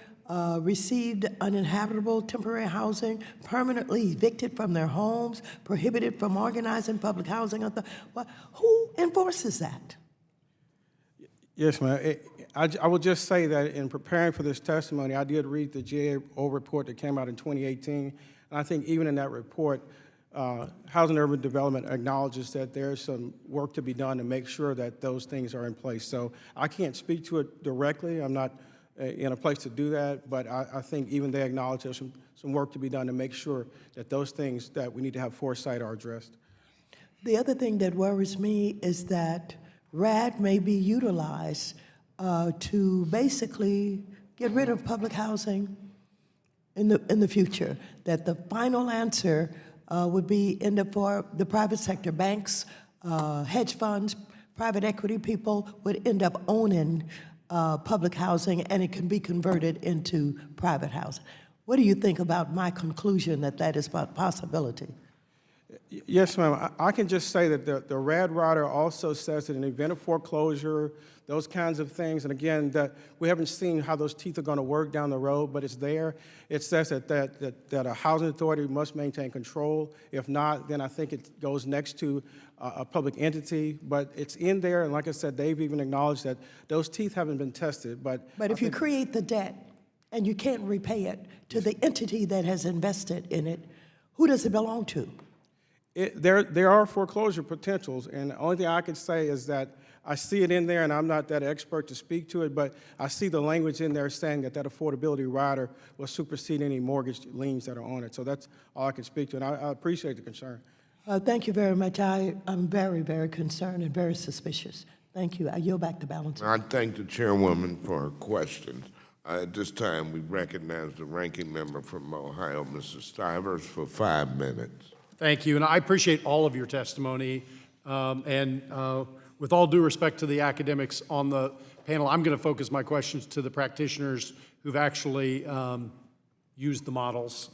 received uninhabitable temporary housing, permanently evicted from their homes, prohibited from organizing public housing. Who enforces that? Yes, ma'am. I will just say that in preparing for this testimony, I did read the GAO report that came out in 2018, and I think even in that report, Housing and Urban Development acknowledges that there's some work to be done to make sure that those things are in place. So I can't speak to it directly. I'm not in a place to do that, but I think even they acknowledge there's some work to be done to make sure that those things that we need to have foresight are addressed. The other thing that worries me is that RAD may be utilized to basically get rid of public housing in the future, that the final answer would be end up for the private sector. Banks, hedge funds, private equity people would end up owning public housing, and it can be converted into private housing. What do you think about my conclusion that that is a possibility? Yes, ma'am. I can just say that the RAD rider also says that in the event of foreclosure, those kinds of things, and again, that we haven't seen how those teeth are going to work down the road, but it's there. It says that a housing authority must maintain control. If not, then I think it goes next to a public entity, but it's in there, and like I said, they've even acknowledged that those teeth haven't been tested. But if you create the debt and you can't repay it to the entity that has invested in it, who does it belong to? There are foreclosure potentials, and the only thing I can say is that I see it in there, and I'm not that expert to speak to it, but I see the language in there saying that affordability rider will supersede any mortgage liens that are on it. So that's all I can speak to, and I appreciate the concern. Thank you very much. I'm very, very concerned and very suspicious. Thank you. I yield back the balance. I thank the chairwoman for her questions. At this time, we recognize the ranking member from Ohio, Mr. Stivers, for 5 minutes. Thank you, and I appreciate all of your testimony. With all due respect to the academics on the panel, I'm going to focus my questions to the practitioners who've actually used the models.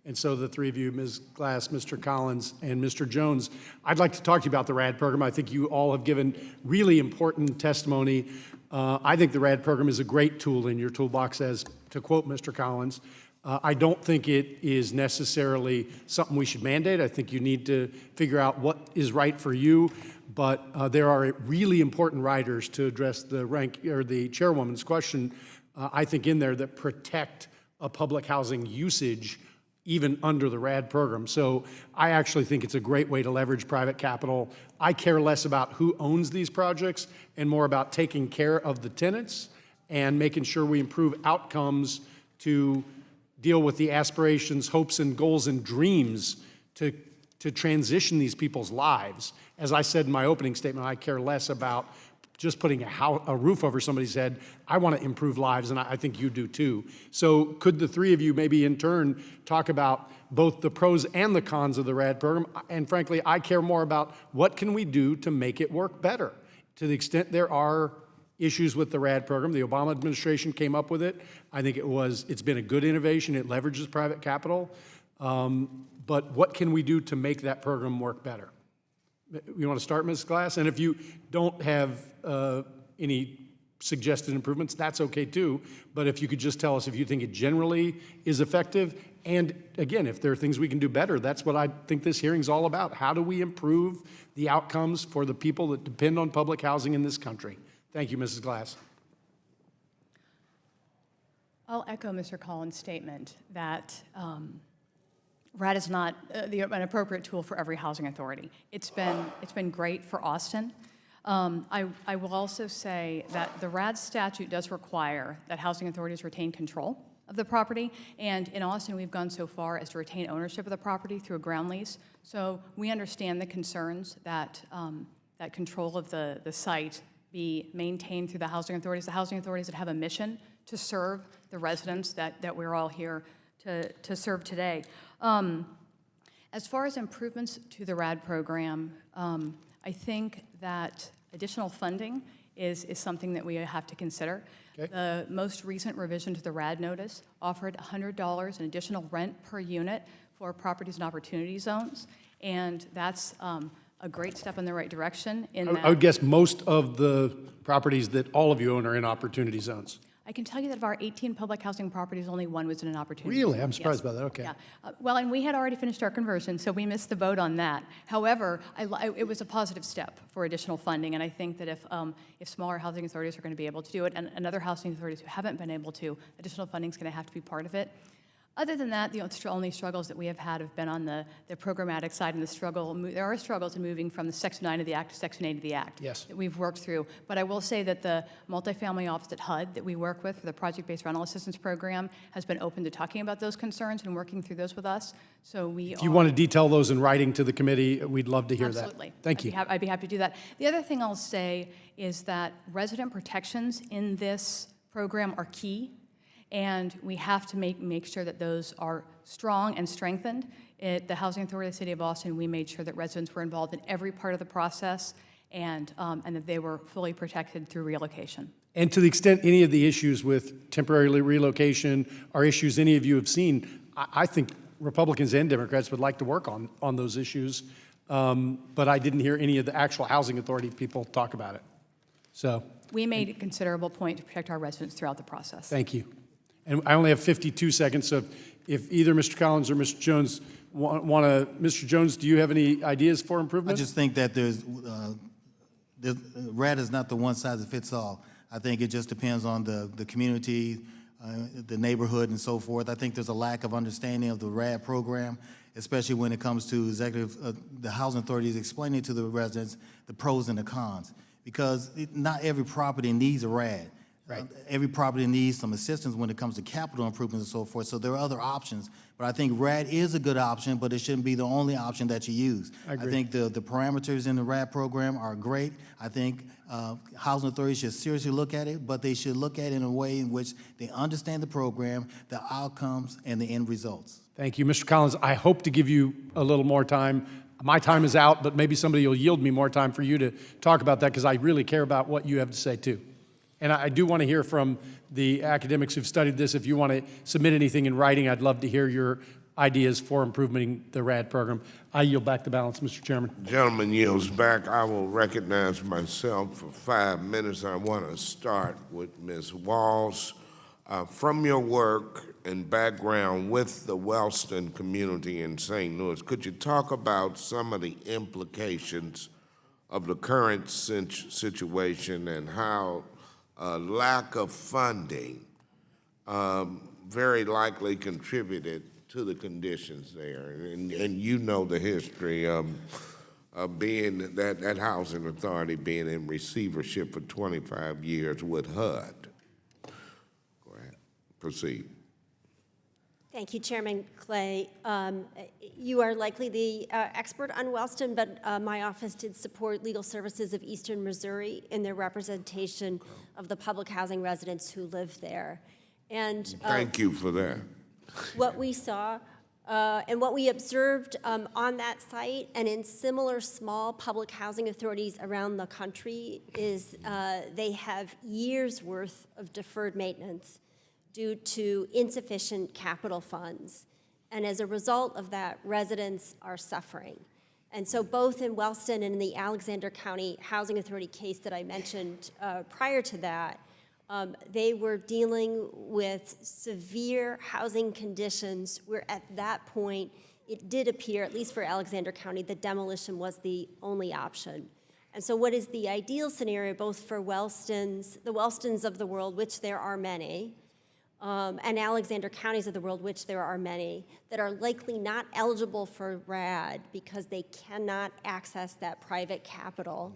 And so the three of you, Ms. Glass, Mr. Collins, and Mr. Jones, I'd like to talk to you about the RAD program. I think you all have given really important testimony. I think the RAD program is a great tool in your toolbox, as to quote Mr. Collins. I don't think it is necessarily something we should mandate. I think you need to figure out what is right for you. But there are really important riders to address the chairwoman's question, I think, in there that protect a public housing usage even under the RAD program. So I actually think it's a great way to leverage private capital. I care less about who owns these projects and more about taking care of the tenants and making sure we improve outcomes to deal with the aspirations, hopes, and goals and dreams to transition these people's lives. As I said in my opening statement, I care less about just putting a roof over somebody's head. I want to improve lives, and I think you do too. So could the three of you maybe in turn talk about both the pros and the cons of the RAD program? And frankly, I care more about what can we do to make it work better. To the extent there are issues with the RAD program, the Obama administration came up with it. I think it's been a good innovation. It leverages private capital. But what can we do to make that program work better? You want to start, Ms. Glass? And if you don't have any suggested improvements, that's okay too. But if you could just tell us if you think it generally is effective, and again, if there are things we can do better, that's what I think this hearing's all about. How do we improve the outcomes for the people that depend on public housing in this country? Thank you, Mrs. Glass. I'll echo Mr. Collins' statement that RAD is not an appropriate tool for every housing authority. It's been great for Austin. I will also say that the RAD statute does require that housing authorities retain control of the property, and in Austin, we've gone so far as to retain ownership of the property through a ground lease. So we understand the concerns that that control of the site be maintained through the housing authorities that have a mission to serve the residents that we're all here to serve today. As far as improvements to the RAD program, I think that additional funding is something that we have to consider. Okay. The most recent revision to the RAD notice offered $100 in additional rent per unit for properties in opportunity zones, and that's a great step in the right direction. I would guess most of the properties that all of you own are in opportunity zones. I can tell you that of our 18 public housing properties, only one was in an opportunity. Really? I'm Yes. surprised by that. Okay. Yeah. Well, and we had already finished our conversion, so we missed the boat on that. However, it was a positive step for additional funding, and I think that if smaller housing authorities are going to be able to do it, and other housing authorities who haven't been able to, additional funding is going to have to be part of it. Other than that, the only struggles that we have had have been on the programmatic side, and there are struggles in moving from the Section 9 of the Act to Section 8 of the Act. Yes. That we've worked through. But I will say that the multifamily office at HUD that we work with for the project-based rental assistance program has been open to talking about those concerns and working through those with us. So If you want to detail those in writing to the committee, we'd love to hear that. Absolutely. Thank you. I'd be happy to do that. The other thing I'll say is that resident protections in this program are key, and we have to make sure that those are strong and strengthened. At the Housing Authority of the City of Austin, we made sure that residents were involved in every part of the process and that they were fully protected through relocation. And to the extent any of the issues with temporary relocation are issues any of you have seen, I think Republicans and Democrats would like to work on those issues, but I didn't hear any of the actual housing authority people talk about it. So We made a considerable point to protect our residents throughout the process. thank you. And I only have 52 seconds, so if either Mr. Collins or Mr. Jones want to, Mr. Jones, do you have any ideas for I improvement? just think that RAD is not the one size that fits all. I think it just depends on the community, the neighborhood, and so forth. I think there's a lack of understanding of the RAD program, especially when it comes to the housing authorities explaining to the residents the pros and the cons. Because not every property needs a RAD. Right. Every property needs some assistance when it comes to capital improvements and so forth, so there are other options. But I think RAD is a good option, but it shouldn't be the only option that you use. I agree. I think the parameters in the RAD program are great. I think housing authorities should seriously look at it, but they should look at it in a way in which they understand the program, the outcomes, and the end results. Thank you. Mr. Collins, I hope to give you a little more time. My time is out, but maybe somebody will yield me more time for you to talk about that, because I really care about what you have to say too. And I do want to hear from the academics who've studied this. If you want to submit anything in writing, I'd love to hear your ideas for improving the RAD program. I yield back the balance, Mr. Chairman. Gentleman yields back. I will recognize myself for 5 minutes. I want to start with Ms. Walls. From your work and background with the Wellston community in St. Louis, could you talk about some of the implications of the current situation and how lack of funding very likely contributed to the conditions there? And you know the history of being that housing authority being in receivership for 25 years with HUD. Go ahead, proceed. Thank you, Chairman Clay. You are likely the expert on Wellston, but my office did support Legal Services of Eastern Missouri in their representation of the public housing residents who live there. And Thank you for that. what we saw and what we observed on that site and in similar small public housing authorities around the country is they have years' worth of deferred maintenance due to insufficient capital funds. And as a result of that, residents are suffering. And so both in Wellston and in the Alexander County Housing Authority case that I mentioned prior to that, they were dealing with severe housing conditions where at that point, it did appear, at least for Alexander County, that demolition was the only option. And so what is the ideal scenario, both for the Wellstons of the world, which there are many, and Alexander counties of the world, which there are many, that are likely not eligible for RAD because they cannot access that private capital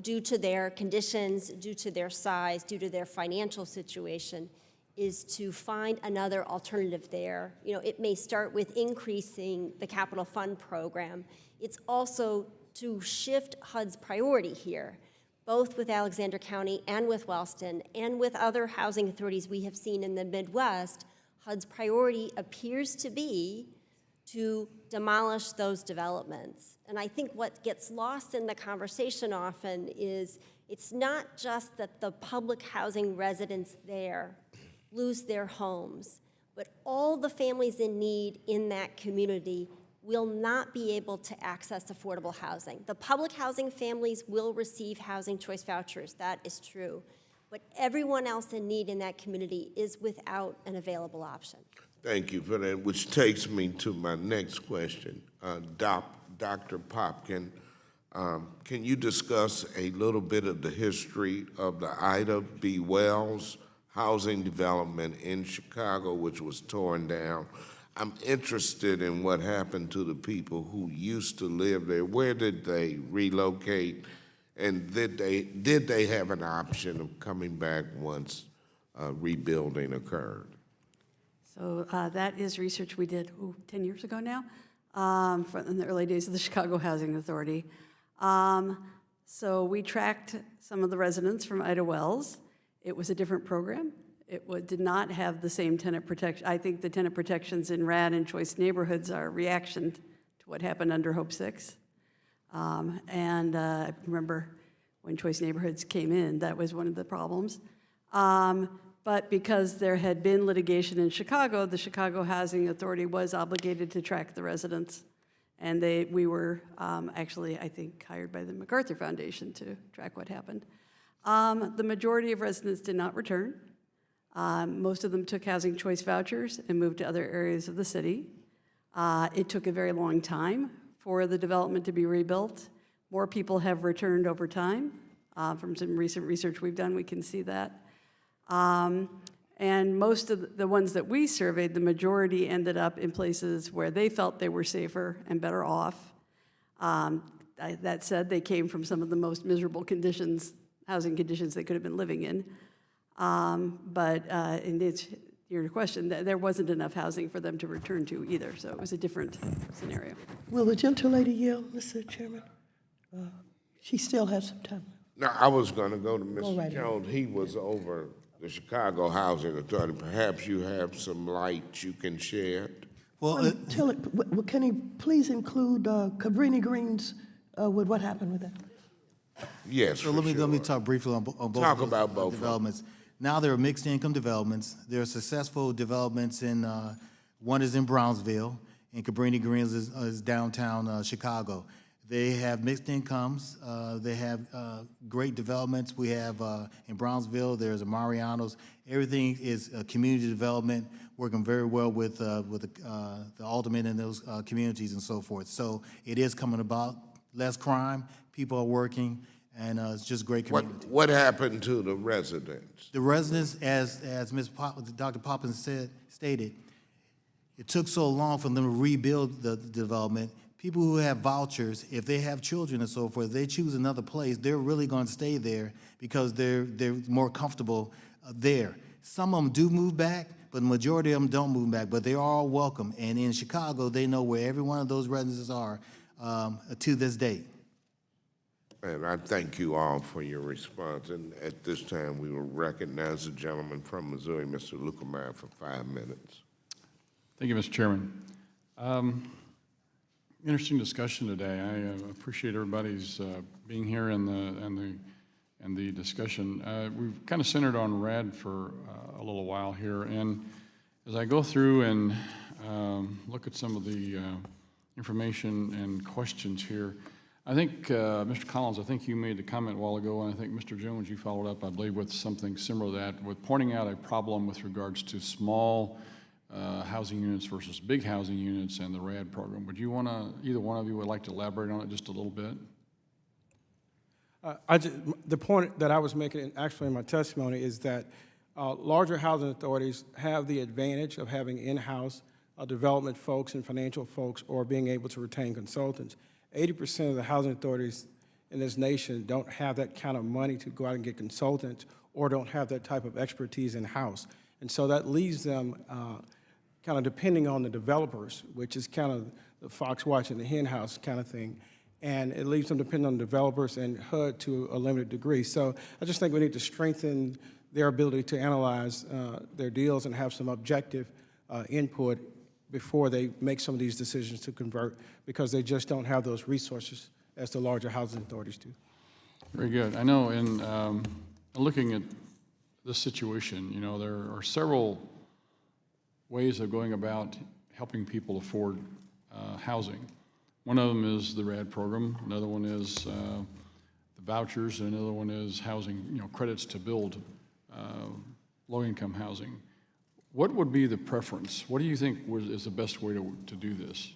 due to their conditions, due to their size, due to their financial situation, is to find another alternative there. You know, it may start with increasing the capital fund program. It's also to shift HUD's priority here, both with Alexander County and with Wellston and with other housing authorities we have seen in the Midwest. HUD's priority appears to be to demolish those developments. And I think what gets lost in the conversation often is it's not just that the public housing residents there lose their homes, but all the families in need in that community will not be able to access affordable housing. The public housing families will receive housing choice vouchers, that is true, but everyone else in need in that community is without an available option. Thank you for that, which takes me to my next question. Dr. Popkin, can you discuss a little bit of the history of the Ida B. Wells housing development in Chicago, which was torn down? I'm interested in what happened to the people who used to live there. Where did they relocate? And did they have an option of coming back once rebuilding occurred? So that is research we did 10 years ago now, in the early days of the Chicago Housing Authority. So we tracked some of the residents from Ida Wells. It was a different program. It did not have the same tenant protection. I think the tenant protections in RAD and choice neighborhoods are a reaction to what happened under Hope 6. I remember when choice neighborhoods came in, that was one of the problems. But because there had been litigation in Chicago, the Chicago Housing Authority was obligated to track the residents. And we were actually, I think, hired by the MacArthur Foundation to track what happened. The majority of residents did not return. Most of them took housing choice vouchers and moved to other areas of the city. It took a very long time for the development to be rebuilt. More people have returned over time. From some recent research we've done, we can see that. And most of the ones that we surveyed, the majority ended up in places where they felt they were safer and better off. That said, they came from some of the most miserable conditions, housing conditions they could have been living in. And it's your question, there wasn't enough housing for them to return to either, so it was a different scenario. Will the gentlelady yield, Mr. Chairman? She still has some time. Now, I was going to go to Go Mr. right ahead. Jones. He was over the Chicago Housing Authority. Perhaps you have some light you can share. Well, Can he please include Cabrini Greens with what happened with that? Yes, so for let me sure. talk briefly on both Talk of those about both of them. developments. Now there are mixed income developments. There are successful developments in One is in Brownsville, and Cabrini Greens is downtown Chicago. They have mixed incomes. They have great developments. We have in Brownsville, there's a Mariano's. Everything is community development, working very well with the aldermen in those communities and so forth. So it is coming about. Less crime, people are working, and it's just great community. What happened to the residents? The residents, as Dr. Poppins stated, it took so long for them to rebuild the development. People who have vouchers, if they have children and so forth, if they choose another place, they're really going to stay there because they're more comfortable there. Some of them do move back, but the majority of them don't move back, but they're all welcome. And in Chicago, they know where every one of those residences are to this day. And I thank you all for your response. And at this time, we will recognize the gentleman from Missouri, Mr. Lukemeyer, for 5 minutes. Thank you, Mr. Chairman. Interesting discussion today. I appreciate everybody's being here and the discussion. We've kind of centered on RAD for a little while here, and as I go through and look at some of the information and questions here, I think, Mr. Collins, I think you made the comment a while ago, and I think Mr. Jones, you followed up, I believe, with something similar to that, with pointing out a problem with regards to small housing units versus big housing units and the RAD program. Would you want to, either one of you would like to elaborate on it just a little bit? The point that I was making actually in my testimony is that larger housing authorities have the advantage of having in-house development folks and financial folks, or being able to retain consultants. 80% of the housing authorities in this nation don't have that kind of money to go out and get consultants, or don't have that type of expertise in-house. And so that leaves them kind of depending on the developers, which is kind of the fox watching the hen house kind of thing. And it leaves them depending on developers and HUD to a limited degree. So I just think we need to strengthen their ability to analyze their deals and have some objective input before they make some of these decisions to convert, because they just don't have those resources as the larger housing authorities do. Very good. I know in looking at this situation, you know, there are several ways of going about helping people afford housing. One of them is the RAD program. Another one is the vouchers, and another one is housing, you know, credits to build low-income housing. What would be the preference? What do you think is the best way to do this?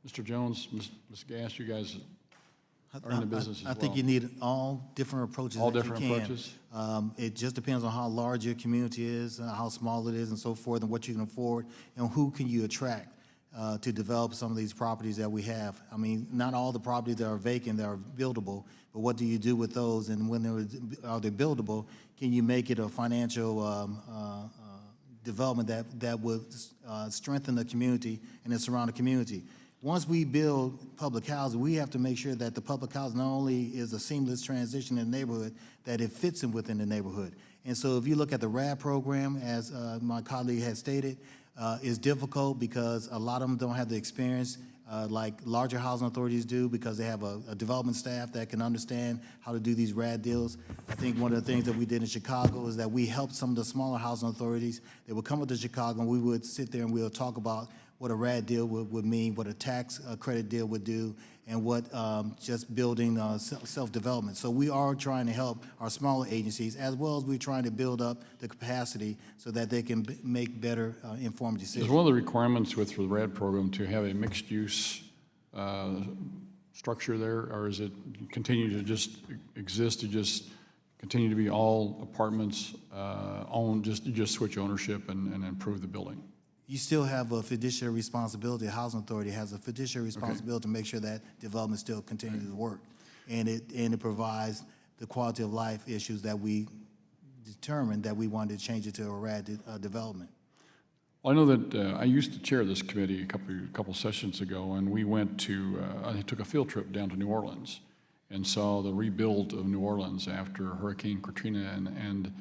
Mr. Jones, Ms. Gass, you guys are in the business as well. I think you need all different approaches. All that you different can. approaches? It just depends on how large your community is, how small it is, and so forth, and what you can afford, and who can you attract to develop some of these properties that we have. I mean, not all the properties that are vacant that are buildable, but what do you do with those, and when are they buildable? Can you make it a financial development that would strengthen the community and the surrounding community? Once we build public housing, we have to make sure that the public housing not only is a seamless transition in the neighborhood, that it fits in within the neighborhood. And so if you look at the RAD program, as my colleague has stated, is difficult because a lot of them don't have the experience like larger housing authorities do, because they have a development staff that can understand how to do these RAD deals. I think one of the things that we did in Chicago is that we helped some of the smaller housing authorities. They would come up to Chicago, and we would sit there and we would talk about what a RAD deal would mean, what a tax credit deal would do, and what just building self-development. So we are trying to help our smaller agencies, as well as we're trying to build up the capacity so that they can make better informed decisions. Is one of the requirements with the RAD program to have a mixed-use structure there, or is it continue to just exist, to just continue to be all apartments owned, you just switch ownership and improve the building? You still have a fiduciary responsibility. The housing authority has a fiduciary responsibility to make sure that development still continues to work, and it provides the quality of life issues that we determined that we wanted to change it to a RAD development. Well, I know that I used to chair this committee a couple sessions ago, and we went to I took a field trip down to New Orleans and saw the rebuild of New Orleans after Hurricane Katrina, and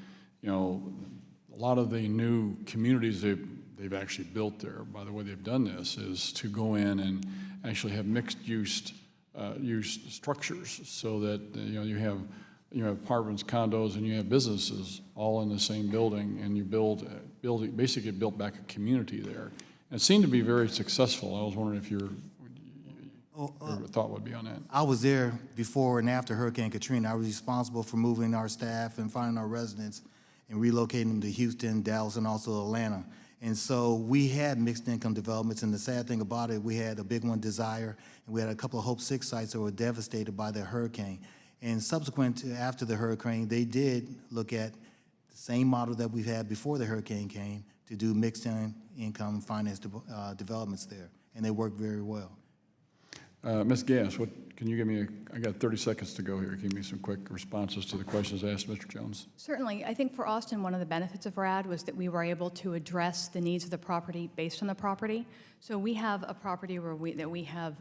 you know, a lot of the new communities they've actually built there, by the way they've done this, is to go in and actually have mixed-use structures, so that you know, you have apartments, condos, and you have businesses all in the same building, and you basically built back a community there. It seemed to be very successful. I was wondering if your Oh, thought would be on that. I was there before and after Hurricane Katrina. I was responsible for moving our staff and finding our residents and relocating them to Houston, Dallas, and also Atlanta. And so we had mixed income developments, and the sad thing about it, we had a big one, Desire, and we had a couple of Hope 6 sites that were devastated by the hurricane. And subsequent to after the hurricane, they did look at the same model that we've had before the hurricane came to do mixed income finance developments there, and they worked very well. Ms. Gass, can you give me I got 30 seconds to go here. Give me some quick responses to the questions asked, Mr. Jones. Certainly. I think for Austin, one of the benefits of RAD was that we were able to address the needs of the property based on the property. So we have a property that we have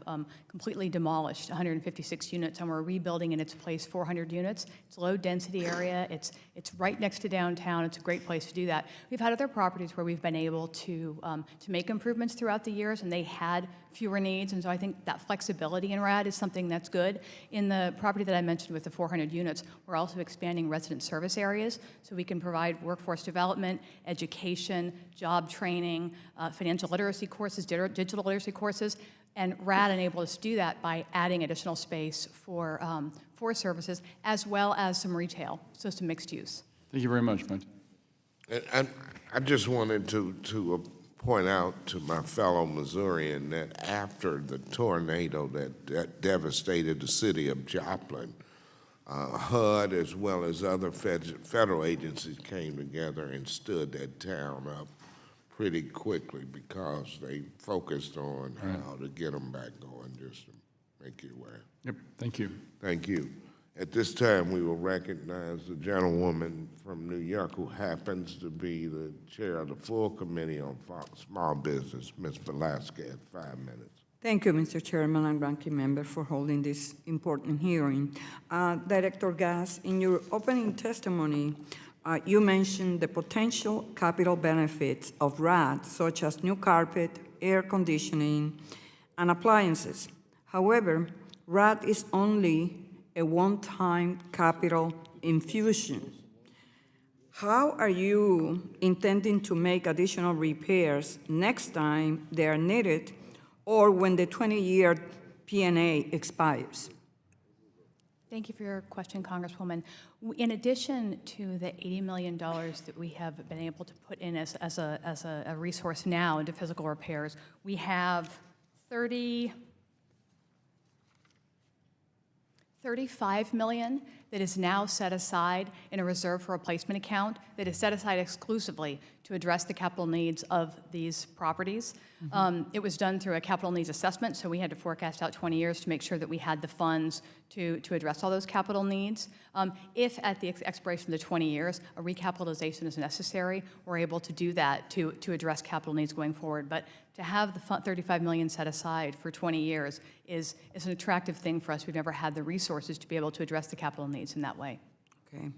completely demolished, 156 units, and we're rebuilding in its place 400 units. It's a low-density area. It's right next to downtown. It's a great place to do that. We've had other properties where we've been able to make improvements throughout the years, and they had fewer needs, and so I think that flexibility in RAD is something that's good. In the property that I mentioned with the 400 units, we're also expanding resident service areas so we can provide workforce development, education, job training, financial literacy courses, digital literacy courses, and RAD enabled us to do that by adding additional space for services as well as some retail, so some mixed use. Thank you very much, Mike. And I just wanted to point out to my fellow Missourian that after the tornado that devastated the city of Joplin, HUD as well as other federal agencies came together and stood that town up pretty quickly because they focused on how to get them back going, just to make you aware. Yep, thank you. Thank you. At this time, we will recognize the gentlewoman from New York who happens to be the chair of the full committee on small business, Ms. Velasquez, 5 minutes. Thank you, Mr. Chairman and Ranking Member, for holding this important hearing. Director Gass, in your opening testimony, you mentioned the potential capital benefits of RAD, such as new carpet, air conditioning, and appliances. However, RAD is only a one-time capital infusion. How are you intending to make additional repairs next time they are needed or when the 20-year P&A expires? Thank you for your question, Congresswoman. In addition to the $80 million that we have been able to put in as a resource now into physical repairs, we have $35 million that is now set aside in a reserve for replacement account that is set aside exclusively to address the capital needs of these properties. It was done through a capital needs assessment, so we had to forecast out 20 years to make sure that we had the funds to address all those capital needs. If at the expiration of the 20 years, a recapitalization is necessary, we're able to do that to address capital needs going forward. But to have the $35 million set aside for 20 years is an attractive thing for us. We've never had the resources to be able to address the capital needs in that way. Okay.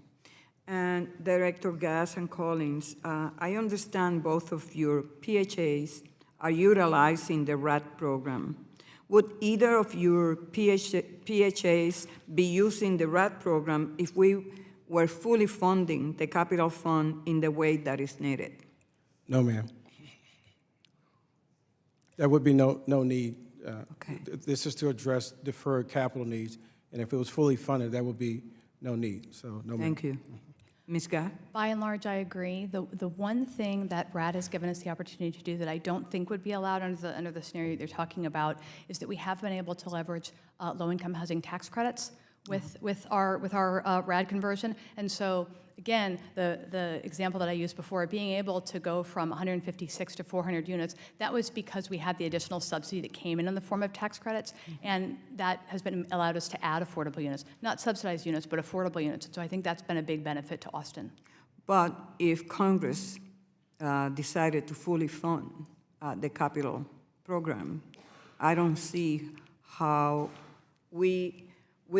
And Director Gass and Collins, I understand both of your PHAs are utilizing the RAD program. Would either of your PHAs be using the RAD program if we were fully funding the capital fund in the way that is needed? No, ma'am. There would be no need. Okay. This is to address deferred capital needs, and if it was fully funded, there would be no need, so no, ma'am. Thank you. Ms. Gass? By and large, I agree. The one thing that RAD has given us the opportunity to do that I don't think would be allowed under the scenario that you're talking about is that we have been able to leverage low-income housing tax credits with our RAD conversion. And so, again, the example that I used before, being able to go from 156 to 400 units, that was because we had the additional subsidy that came in the form of tax credits, and that has been allowed us to add affordable units, not subsidized units, but affordable units. So I think that's been a big benefit to Austin. But if Congress decided to fully fund the capital program, I don't see how we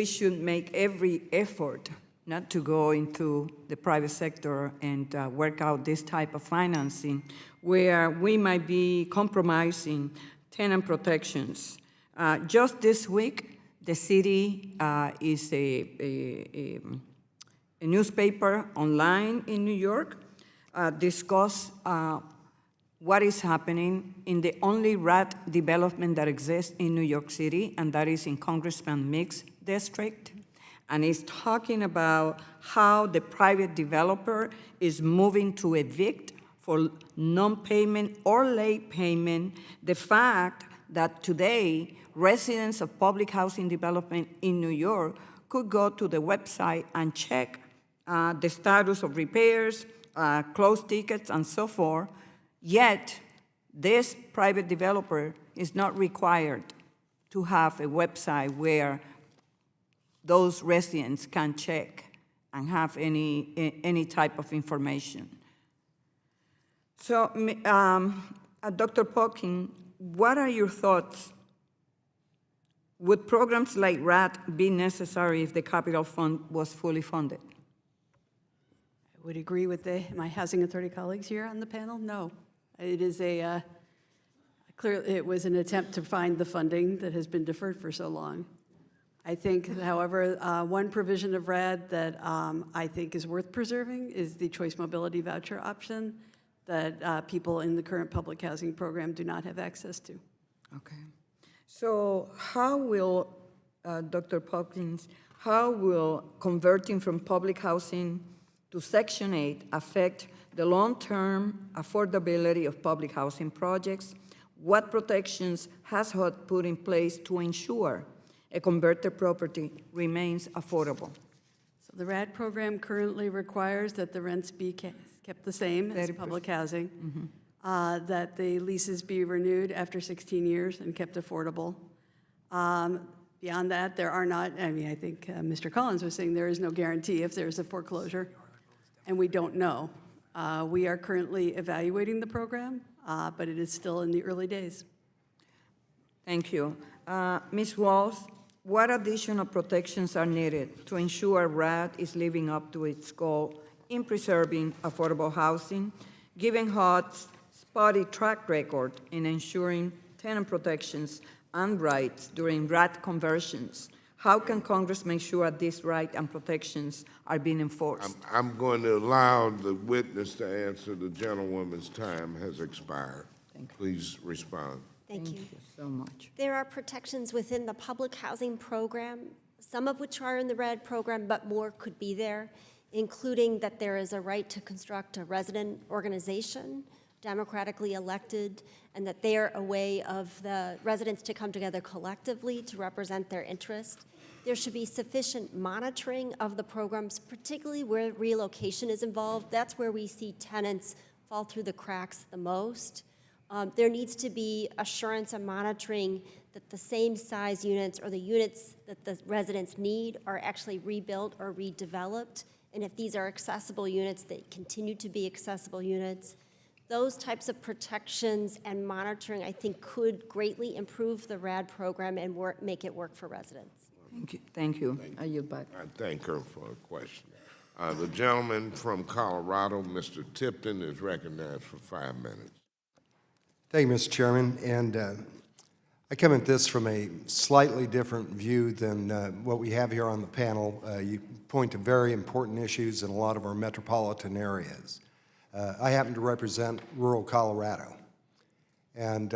should make every effort not to go into the private sector and work out this type of financing where we might be compromising tenant protections. Just this week, the city is a newspaper online in New York discussed what is happening in the only RAD development that exists in New York City, and that is in Congressman Meeks' district. And it's talking about how the private developer is moving to evict for non-payment or late payment. The fact that today residents of public housing development in New York could go to the website and check the status of repairs, close tickets, and so forth, yet this private developer is not required to have a website where those residents can check and have any type of information. So, Dr. Polkin, what are your thoughts? Would programs like RAD be necessary if the capital fund was fully funded? I would agree with my Housing Authority colleagues here on the panel. No, it is clearly it was an attempt to find the funding that has been deferred for so long. I think, however, one provision of RAD that I think is worth preserving is the choice mobility voucher option that people in the current public housing program do not have access to. Okay. So how will, Dr. Popkins, how will converting from public housing to Section 8 affect the long-term affordability of public housing projects? What protections has HUD put in place to ensure a converted property remains affordable? So the RAD program currently requires that the rents be kept the same as 30%. public housing, that the leases be renewed after 16 years and kept affordable. Beyond that, there are not, I mean, I think Mr. Collins was saying there is no guarantee if there's a foreclosure, and we don't know. We are currently evaluating the program, but it is still in the early days. Thank you. Ms. Walls, what additional protections are needed to ensure RAD is living up to its goal in preserving affordable housing, given HUD's spotty track record in ensuring tenant protections and rights during RAD conversions? How can Congress make sure these rights and protections are being enforced? I'm going to allow the witness to answer. The gentlewoman's time has expired. Please respond. Thank you. So much. There are protections within the public housing program, some of which are in the RAD program, but more could be there, including that there is a right to construct a resident organization, democratically elected, and that they are a way of the residents to come together collectively to represent their interest. There should be sufficient monitoring of the programs, particularly where relocation is involved. That's where we see tenants fall through the cracks the most. There needs to be assurance and monitoring that the same size units or the units that the residents need are actually rebuilt or redeveloped. And if these are accessible units, they continue to be accessible units. Those types of protections and monitoring, I think, could greatly improve the RAD program and make it work for residents. Thank you. Thank you. I yield back. I thank her for the question. The gentleman from Colorado, Mr. Tipton, is recognized for 5 minutes. Thank you, Mr. Chairman. And I come at this from a slightly different view than what we have here on the panel. You point to very important issues in a lot of our metropolitan areas. I happen to represent rural Colorado, and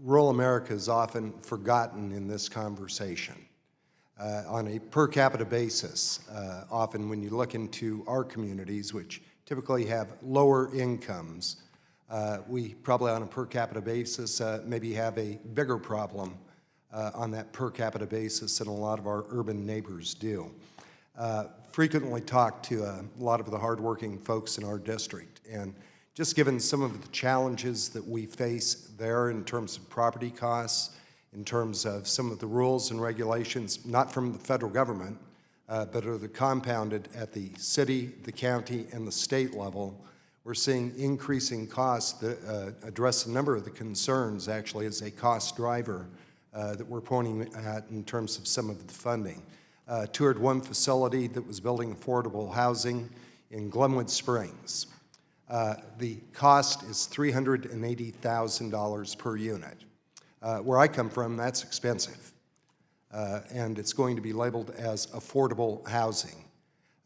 rural America is often forgotten in this conversation. On a per capita basis, often when you look into our communities, which typically have lower incomes, we probably on a per capita basis maybe have a bigger problem on that per capita basis than a lot of our urban neighbors do. Frequently talk to a lot of the hardworking folks in our district, and just given some of the challenges that we face there in terms of property costs, in terms of some of the rules and regulations, not from the federal government, but are compounded at the city, the county, and the state level, we're seeing increasing costs that address a number of the concerns, actually, as a cost driver that we're pointing at in terms of some of the funding. Toured one facility that was building affordable housing in Glenwood Springs. The cost is $380,000 per unit. Where I come from, that's expensive. And it's going to be labeled as affordable housing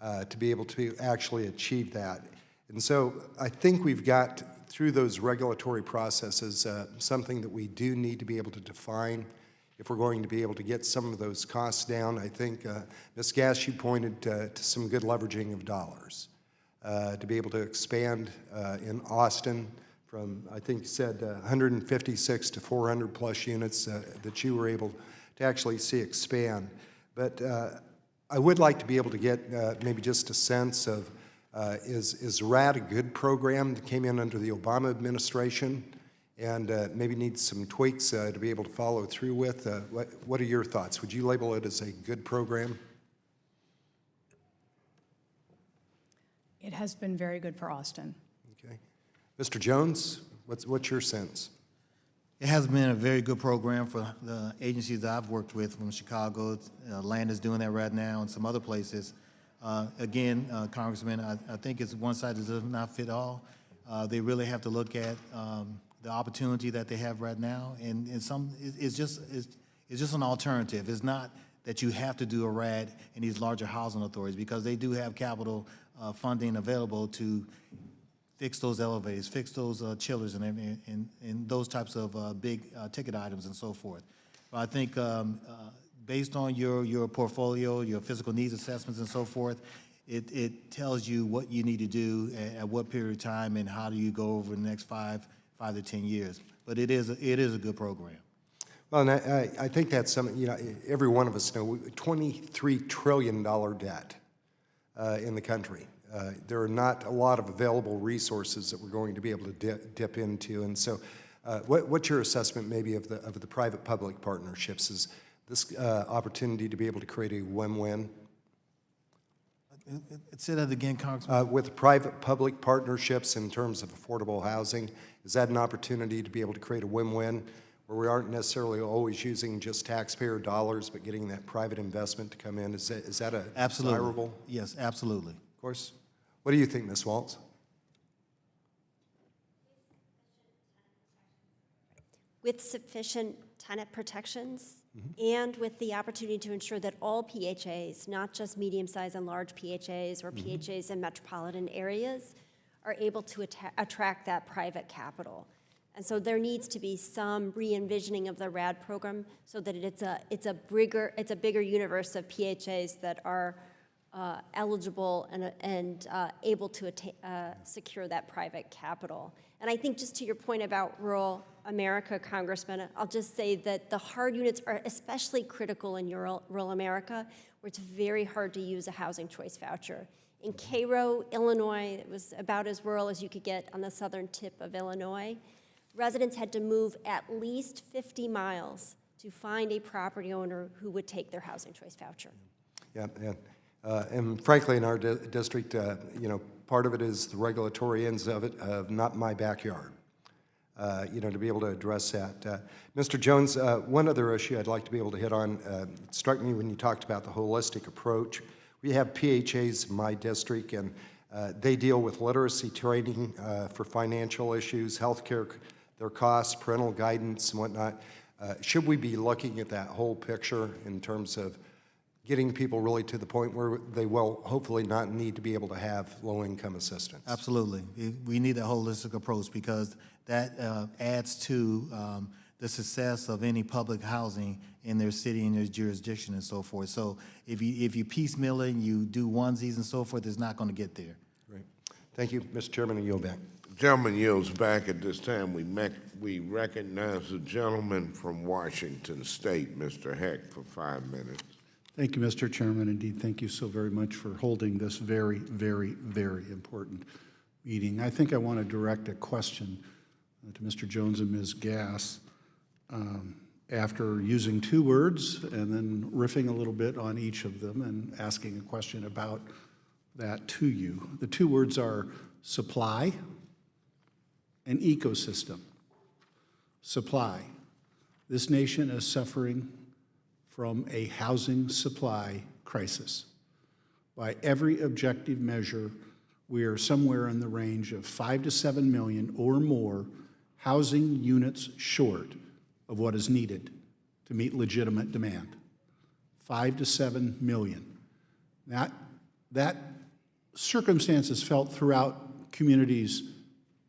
to be able to actually achieve that. And so I think we've got through those regulatory processes, something that we do need to be able to define if we're going to be able to get some of those costs down. I think, Ms. Gass, you pointed to some good leveraging of dollars to be able to expand in Austin from, I think you said 156 to 400 plus units that you were able to actually see expand. But I would like to be able to get maybe just a sense of, is RAD a good program that came in under the Obama administration and maybe needs some tweaks to be able to follow through with? What are your thoughts? Would you label it as a good program? It has been very good for Austin. Okay. Mr. Jones, what's your sense? It has been a very good program for the agencies that I've worked with from Chicago. Land is doing that right now and some other places. Again, Congressman, I think it's one size does not fit all. They really have to look at the opportunity that they have right now, and it's just an alternative. It's not that you have to do a RAD in these larger housing authorities, because they do have capital funding available to fix those elevators, fix those chillers, and those types of big ticket items and so forth. But I think based on your portfolio, your physical needs assessments and so forth, it tells you what you need to do at what period of time and how do you go over the next 5 to 10 years. But it is a good program. Well, and I think that's something, you know, every one of us know, $23 trillion debt in the country. There are not a lot of available resources that we're going to be able to dip into. And so what's your assessment maybe of the private-public partnerships? Is this opportunity to be able to create a win-win? Say that again, Congressman. With private-public partnerships in terms of affordable housing, is that an opportunity to be able to create a win-win where we aren't necessarily always using just taxpayer dollars, but getting that private investment to come in? Is that a desirable? Yes, absolutely. Of course. What do you think, Ms. Waltz? With sufficient tenant protections and with the opportunity to ensure that all PHAs, not just medium-sized and large PHAs or PHAs in metropolitan areas, are able to attract that private capital. And so there needs to be some re-envisioning of the RAD program so that it's a bigger universe of PHAs that are eligible and able to secure that private capital. And I think just to your point about rural America, Congressman, I'll just say that the hard units are especially critical in rural America, where it's very hard to use a housing choice voucher. In Cairo, Illinois, it was about as rural as you could get on the southern tip of Illinois. Residents had to move at least 50 miles to find a property owner who would take their housing choice voucher. Yeah, and frankly, in our district, you know, part of it is the regulatory ends of it, not my backyard, you know, to be able to address that. Mr. Jones, one other issue I'd like to be able to hit on, it struck me when you talked about the holistic approach. We have PHAs in my district, and they deal with literacy training for financial issues, healthcare, their costs, parental guidance, and whatnot. Should we be looking at that whole picture in terms of getting people really to the point where they will hopefully not need to be able to have low-income assistance? Absolutely. We need a holistic approach, because that adds to the success of any public housing in their city, in their jurisdiction, and so forth. So if you piecemeal it and you do onesies and so forth, it's not going to get there. Great. Thank you, Mr. Chairman, and yield back. Gentleman yields back. At this time, we recognize the gentleman from Washington State, Mr. Heck, for 5 minutes. Thank you, Mr. Chairman. Indeed, thank you so very much for holding this very, very, very important meeting. I think I want to direct a question to Mr. Jones and Ms. Gass. After using 2 words and then riffing a little bit on each of them and asking a question about that to you. The 2 words are supply and ecosystem. Supply. This nation is suffering from a housing supply crisis. By every objective measure, we are somewhere in the range of 5 to 7 million or more housing units short of what is needed to meet legitimate demand. 5 to 7 million. That circumstance is felt throughout communities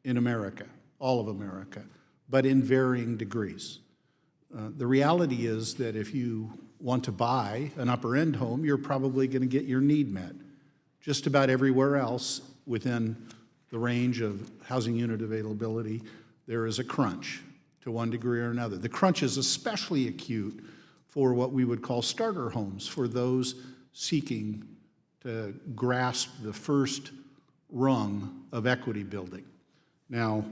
in America, all of America, but in varying degrees. The reality is that if you want to buy an upper-end home, you're probably going to get your need met. Just about everywhere else within the range of housing unit availability, there is a crunch to one degree or another. The crunch is especially acute for what we would call starter homes, for those seeking to grasp the first rung of equity building. Now,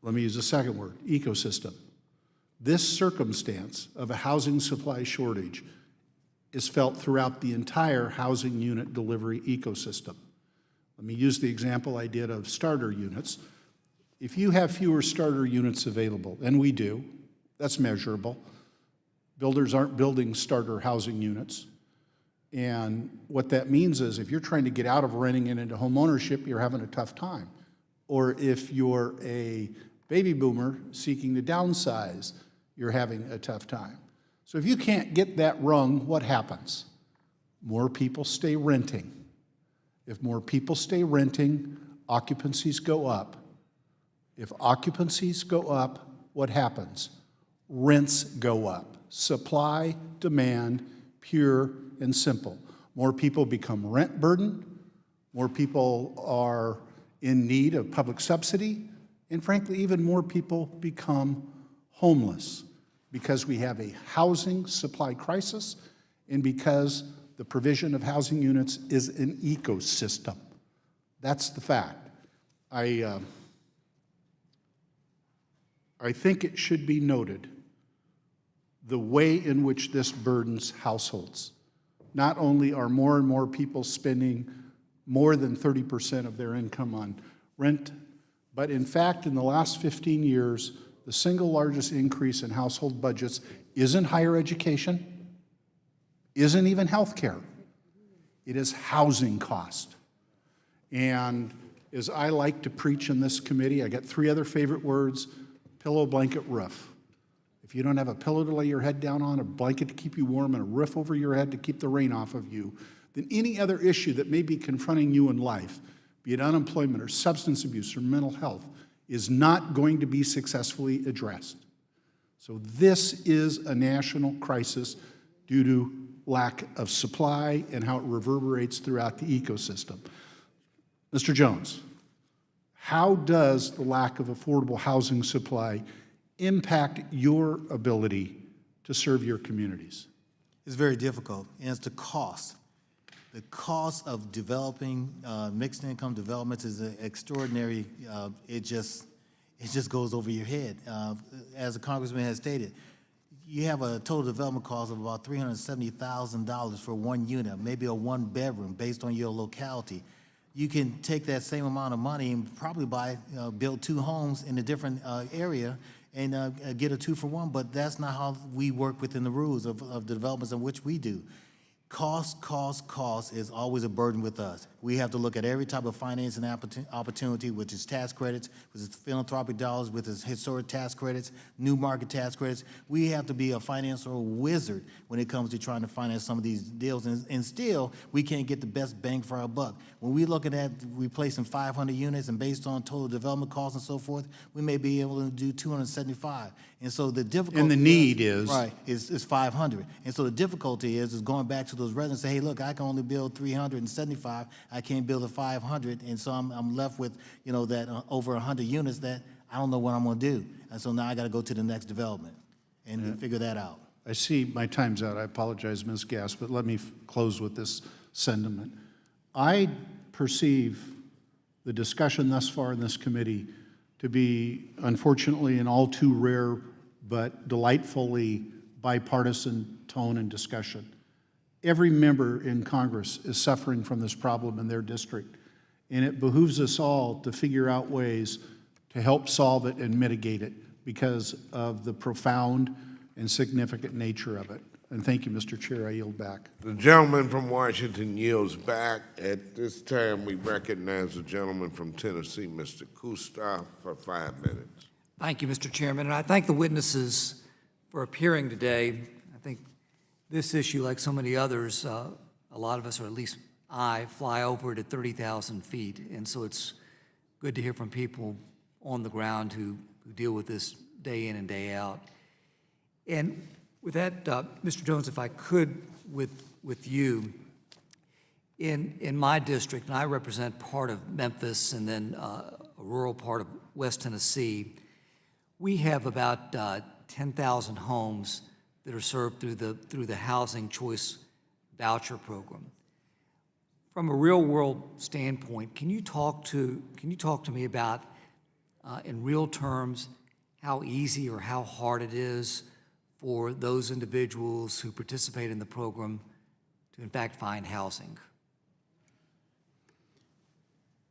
let me use a second word, ecosystem. This circumstance of a housing supply shortage is felt throughout the entire housing unit delivery ecosystem. Let me use the example I did of starter units. If you have fewer starter units available, and we do, that's measurable. Builders aren't building starter housing units. And what that means is if you're trying to get out of renting it into home ownership, you're having a tough time. Or if you're a baby boomer seeking to downsize, you're having a tough time. So if you can't get that rung, what happens? More people stay renting. If more people stay renting, occupancies go up. If occupancies go up, what happens? Rents go up. Supply, demand, pure and simple. More people become rent burdened. More people are in need of public subsidy. And frankly, even more people become homeless because we have a housing supply crisis and because the provision of housing units is an ecosystem. That's the fact. I think it should be noted the way in which this burdens households. Not only are more and more people spending more than 30% of their income on rent, but in fact, in the last 15 years, the single largest increase in household budgets isn't higher education, isn't even health care. It is housing cost. And as I like to preach in this committee, I got three other favorite words: pillow, blanket, roof. If you don't have a pillow to lay your head down on, a blanket to keep you warm, and a roof over your head to keep the rain off of you, then any other issue that may be confronting you in life, be it unemployment or substance abuse or mental health, is not going to be successfully addressed. So this is a national crisis due to lack of supply and how it reverberates throughout the ecosystem. Mr. Jones, how does the lack of affordable housing supply impact your ability to serve your communities? It's very difficult, and it's the cost. The cost of developing mixed income developments is extraordinary. It just goes over your head. As the congressman has stated, you have a total development cost of about $370,000 for one unit, maybe a one bedroom based on your locality. You can take that same amount of money and probably build two homes in a different area and get a 2-for-1, but that's not how we work within the rules of the developments in which we do. Cost is always a burden with us. We have to look at every type of financing opportunity, which is tax credits, which is philanthropic dollars, which is historic tax credits, new market tax credits. We have to be a financial wizard when it comes to trying to finance some of these deals, and still, we can't get the best bang for our buck. When we're looking at replacing 500 units and based on total development costs and so forth, we may be able to do 275. And so the difficulty And the need is? Right, is 500. And so the difficulty is going back to those residents, say, hey, look, I can only build 375, I can't build a 500, and so I'm left with, that over 100 units that I don't know what I'm gonna do. And so now I gotta go to the next development and figure that out. I see my time's out. I apologize, Ms. Gass, but let me close with this sentiment. I perceive the discussion thus far in this committee to be, unfortunately, an all too rare but delightfully bipartisan tone and discussion. Every member in Congress is suffering from this problem in their district, and it behooves us all to figure out ways to help solve it and mitigate it because of the profound and significant nature of it. And thank you, Mr. Chair. I yield back. The gentleman from Washington yields back. At this time, we recognize the gentleman from Tennessee, Mr. Kustoff, for 5 minutes. Thank you, Mr. Chairman, and I thank the witnesses for appearing today. I think this issue, like so many others, a lot of us, or at least I, fly over it at 30,000 feet, and so it's good to hear from people on the ground who deal with this day in and day out. And with that, Mr. Jones, if I could, with you, in my district, and I represent part of Memphis and then a rural part of West Tennessee, we have about 10,000 homes that are served through the Housing Choice Voucher Program. From a real-world standpoint, can you talk to me about, in real terms, how easy or how hard it is for those individuals who participate in the program to, in fact, find housing?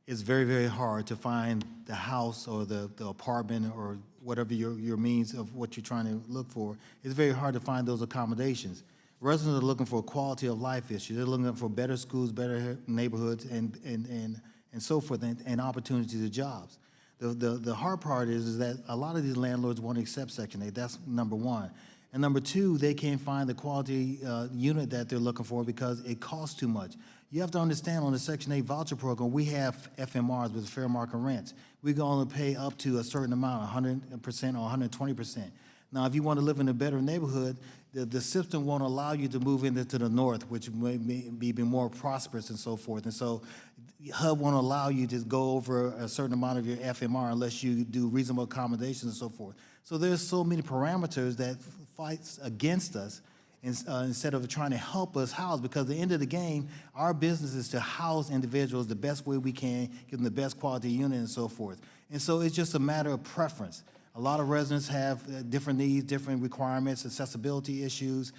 It's very, very hard to find the house or the apartment or whatever your means of what you're trying to look for. It's very hard to find those accommodations. Residents are looking for quality of life issues. They're looking for better schools, better neighborhoods, and so forth, and opportunities of jobs. The hard part is that a lot of these landlords won't accept Section 8. That's number one. And number two, they can't find the quality unit that they're looking for because it costs too much. You have to understand, on the Section 8 voucher program, we have FMRs with fair market rents. We can only pay up to a certain amount, 100% or 120%. Now, if you want to live in a better neighborhood, the system won't allow you to move into the north, which may be more prosperous and so forth. And so HUD won't allow you to go over a certain amount of your FMR unless you do reasonable accommodations and so forth. So there's so many parameters that fights against us instead of trying to help us house, because at the end of the game, our business is to house individuals the best way we can, give them the best quality unit and so forth. And so it's just a matter of preference. A lot of residents have different needs, different requirements, accessibility issues,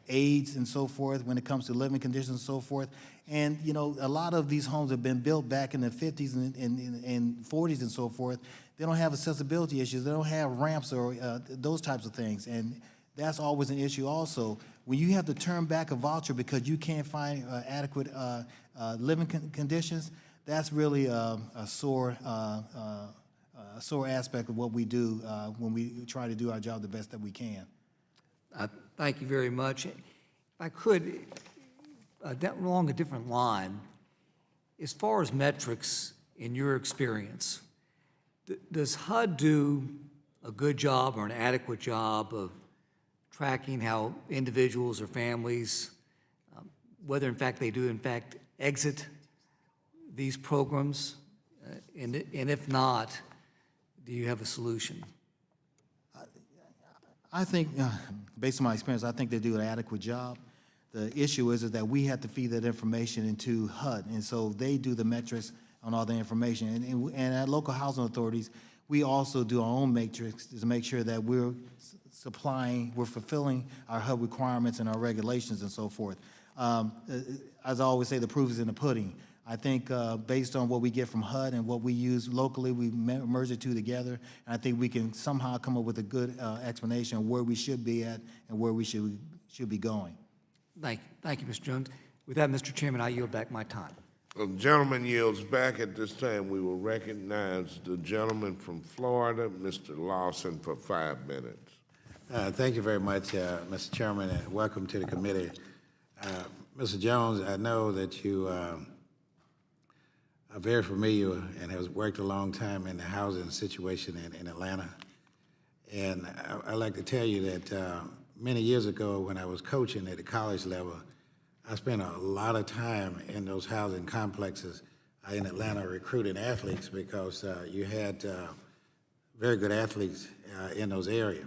aids and so forth when it comes to living conditions and so forth. And, you know, a lot of these homes have been built back in the 50s and 40s and so forth. They don't have accessibility issues. They don't have ramps or those types of things. And that's always an issue also. When you have to turn back a voucher because you can't find adequate living conditions, that's really a sore aspect of what we do when we try to do our job the best that we can. Thank you very much. If I could, along a different line, as far as metrics in your experience, does HUD do a good job or an adequate job of tracking how individuals or families, whether in fact they do in fact exit these programs? And if not, do you have a solution? I think, based on my experience, I think they do an adequate job. The issue is that we have to feed that information into HUD, and so they do the metrics on all the information. And at local housing authorities, we also do our own matrix to make sure that we're fulfilling our HUD requirements and our regulations and so forth. As I always say, the proof is in the pudding. I think based on what we get from HUD and what we use locally, we merge the two together, and I think we can somehow come up with a good explanation of where we should be at and where we should be going. Thank you, Mr. Jones. With that, Mr. Chairman, I yield back my time. The gentleman yields back. At this time, we will recognize the gentleman from Florida, Mr. Lawson, for 5 minutes. Thank you very much, Mr. Chairman, and welcome to the committee. Mr. Jones, I know that you are very familiar and has worked a long time in the housing situation in Atlanta. And I'd like to tell you that many years ago when I was coaching at the college level, I spent a lot of time in those housing complexes in Atlanta recruiting athletes because you had very good athletes in those areas.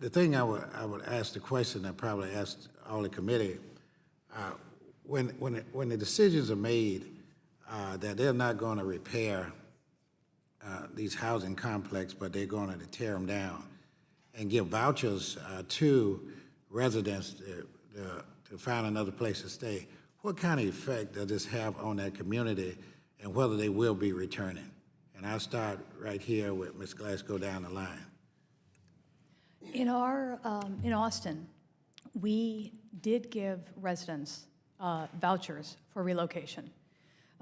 The thing I would ask the question, I probably asked all the committee, when the decisions are made that they're not going to repair these housing complexes, but they're going to tear them down and give vouchers to residents to find another place to stay, what kind of effect does this have on that community and whether they will be returning? And I'll start right here with Ms. Glasgow down the line. In Austin, we did give residents vouchers for relocation.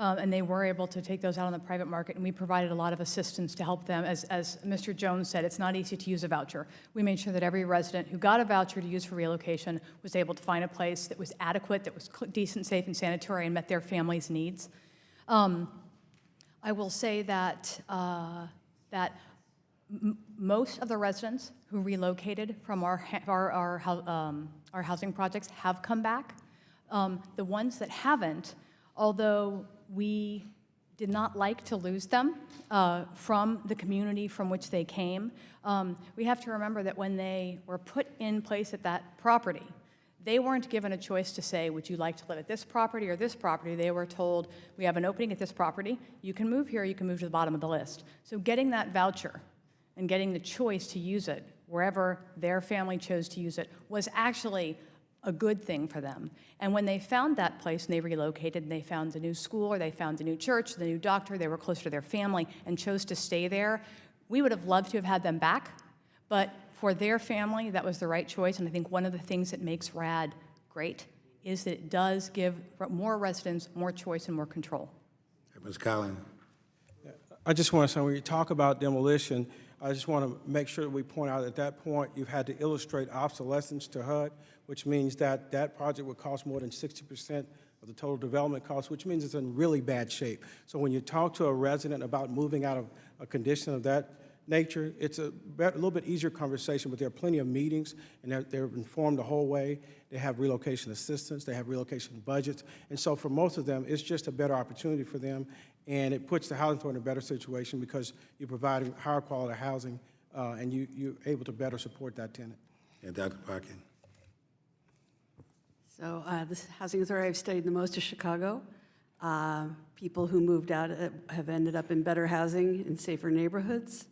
And they were able to take those out on the private market, and we provided a lot of assistance to help them. As Mr. Jones said, it's not easy to use a voucher. We made sure that every resident who got a voucher to use for relocation was able to find a place that was adequate, that was decent, safe, and sanitary, and met their family's needs. I will say that, most of the residents who relocated from our housing projects have come back. The ones that haven't, although we did not like to lose them from the community from which they came, we have to remember that when they were put in place at that property, they weren't given a choice to say, would you like to live at this property or this property? They were told, we have an opening at this property. You can move here, you can move to the bottom of the list. So getting that voucher and getting the choice to use it wherever their family chose to use it was actually a good thing for them. And when they found that place and they relocated and they found a new school or they found a new church, the new doctor, they were closer to their family and chose to stay there, we would have loved to have had them back, but for their family, that was the right choice. And I think one of the things that makes RAD great is that it does give more residents more choice and more control. Ms. Collins? I just want to say, when you talk about demolition, I just want to make sure that we point out at that point, you've had to illustrate obsolescence to HUD, which means that that project would cost more than 60% of the total development cost, which means it's in really bad shape. So when you talk to a resident about moving out of a condition of that nature, it's a little bit easier conversation, but there are plenty of meetings, and they're informed the whole way. They have relocation assistance, they have relocation budgets, and so for most of them, it's just a better opportunity for them, and it puts the housing authority in a better situation because you're providing higher quality housing, and you're able to better support that tenant. And Dr. Parkin? So this housing authority I've studied the most is Chicago. People who moved out have ended up in better housing in safer neighborhoods.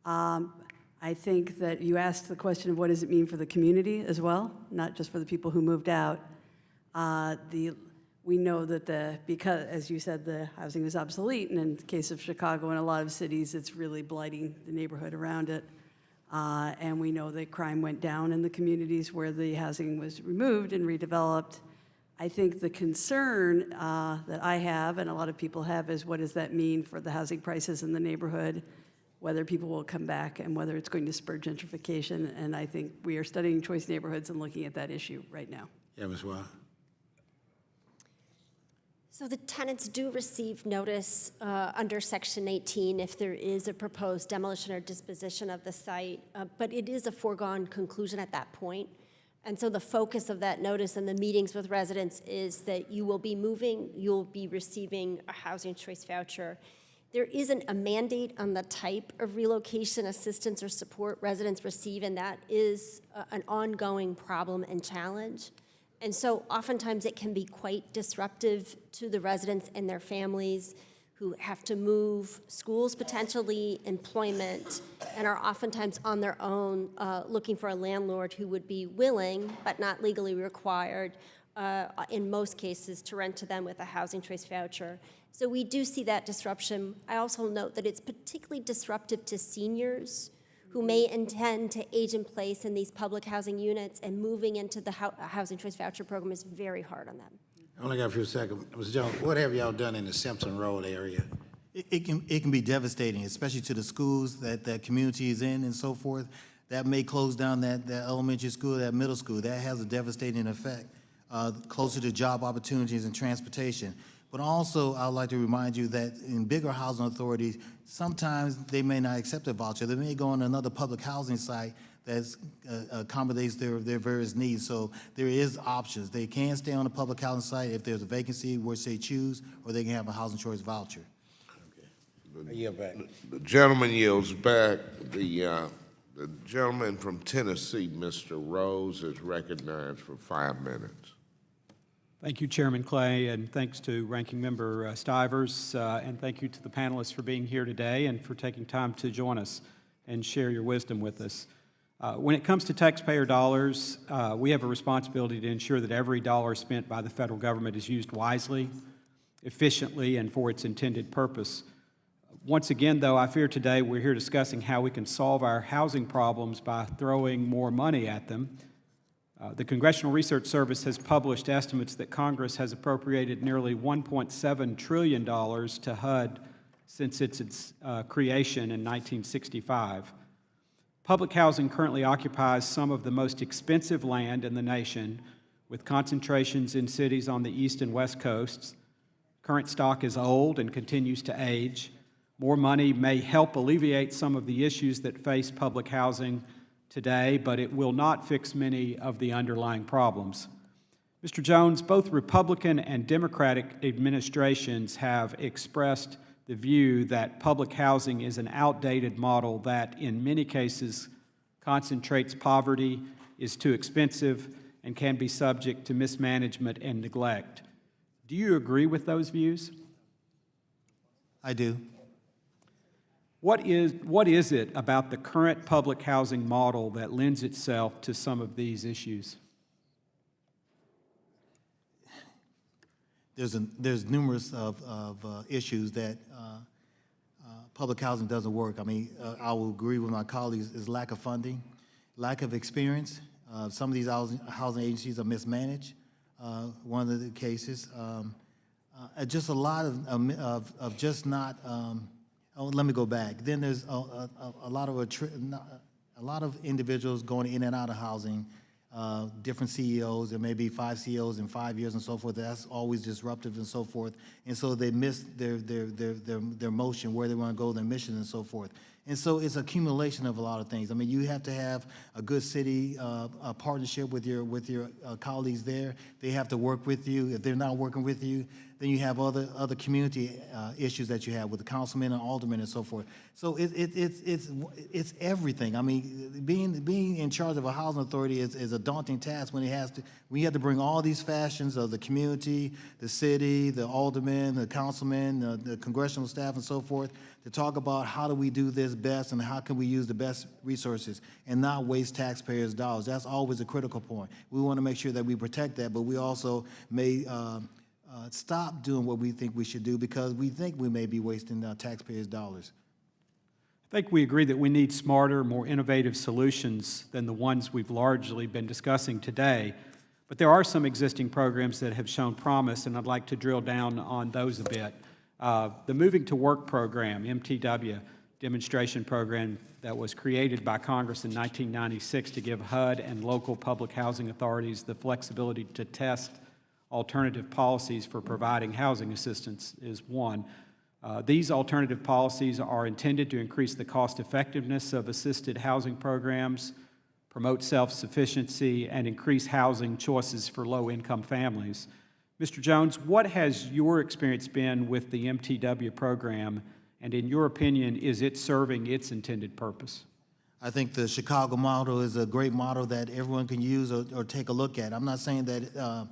I think that you asked the question of what does it mean for the community as well, not just for the people who moved out. We know that because, as you said, the housing is obsolete, and in the case of Chicago and a lot of cities, it's really blighting the neighborhood around it. And we know that crime went down in the communities where the housing was removed and redeveloped. I think the concern that I have, and a lot of people have, is what does that mean for the housing prices in the neighborhood, whether people will come back and whether it's going to spur gentrification. And I think we are studying choice neighborhoods and looking at that issue right now. Yeah, Ms. Watt? So the tenants do receive notice under Section 18 if there is a proposed demolition or disposition of the site, but it is a foregone conclusion at that point. And so the focus of that notice and the meetings with residents is that you will be moving, you'll be receiving a housing choice voucher. There isn't a mandate on the type of relocation assistance or support residents receive, and that is an ongoing problem and challenge. And so oftentimes it can be quite disruptive to the residents and their families who have to move, schools potentially, employment, and are oftentimes on their own looking for a landlord who would be willing, but not legally required, in most cases, to rent to them with a housing choice voucher. So we do see that disruption. I also note that it's particularly disruptive to seniors who may intend to age in place in these public housing units, and moving into the housing choice voucher program is very hard on them. I only got a few seconds. Mr. Jones, what have y'all done in the Simpson Road area? It can be devastating, especially to the schools that community is in and so forth. That may close down that elementary school, that middle school. That has a devastating effect, closer to job opportunities and transportation. But also, I'd like to remind you that in bigger housing authorities, sometimes they may not accept a voucher. They may go on another public housing site that accommodates their various needs. So there is options. They can stay on a public housing site if there's a vacancy, which they choose, or they can have a housing choice voucher. I yield back. The gentleman yields back. The gentleman from Tennessee, Mr. Rose, is recognized for 5 minutes. Thank you, Chairman Clay, and thanks to Ranking Member Stivers, and thank you to the panelists for being here today and for taking time to join us and share your wisdom with us. When it comes to taxpayer dollars, we have a responsibility to ensure that every dollar spent by the federal government is used wisely, efficiently, and for its intended purpose. Once again, though, I fear today we're here discussing how we can solve our housing problems by throwing more money at them. The Congressional Research Service has published estimates that Congress has appropriated nearly $1.7 trillion to HUD since its creation in 1965. Public housing currently occupies some of the most expensive land in the nation, with concentrations in cities on the east and west coasts. Current stock is old and continues to age. More money may help alleviate some of the issues that face public housing today, but it will not fix many of the underlying problems. Mr. Jones, both Republican and Democratic administrations have expressed the view that public housing is an outdated model that, in many cases, concentrates poverty, is too expensive, and can be subject to mismanagement and neglect. Do you agree with those views? I do. What is it about the current public housing model that lends itself to some of these issues? There's numerous of issues that public housing doesn't work. I mean, I will agree with my colleagues, is lack of funding, lack of experience. Some of these housing agencies are mismanaged, one of the cases. Just a lot of just not, let me go back. Then there's a lot of individuals going in and out of housing, different CEOs. There may be 5 CEOs in 5 years and so forth. That's always disruptive and so forth. And so they miss their motion, where they want to go, their mission and so forth. And so it's accumulation of a lot of things. I mean, you have to have a good city a partnership with your colleagues there. They have to work with you. If they're not working with you, then you have other community issues that you have with the councilmen and aldermen and so forth. So it's everything. I mean, being in charge of a housing authority is a daunting task when you have to bring all these factions of the community, the city, the aldermen, the councilmen, the congressional staff and so forth, to talk about how do we do this best and how can we use the best resources and not waste taxpayers' dollars. That's always a critical point. We want to make sure that we protect that, but we also may stop doing what we think we should do because we think we may be wasting taxpayers' dollars. I think we agree that we need smarter, more innovative solutions than the ones we've largely been discussing today. But there are some existing programs that have shown promise, and I'd like to drill down on those a bit. The Moving to Work program, MTW, demonstration program that was created by Congress in 1996 to give HUD and local public housing authorities the flexibility to test alternative policies for providing housing assistance is one. These alternative policies are intended to increase the cost effectiveness of assisted housing programs, promote self-sufficiency, and increase housing choices for low-income families. Mr. Jones, what has your experience been with the MTW program, and in your opinion, is it serving its intended purpose? I think the Chicago model is a great model that everyone can use or take a look at. I'm not saying that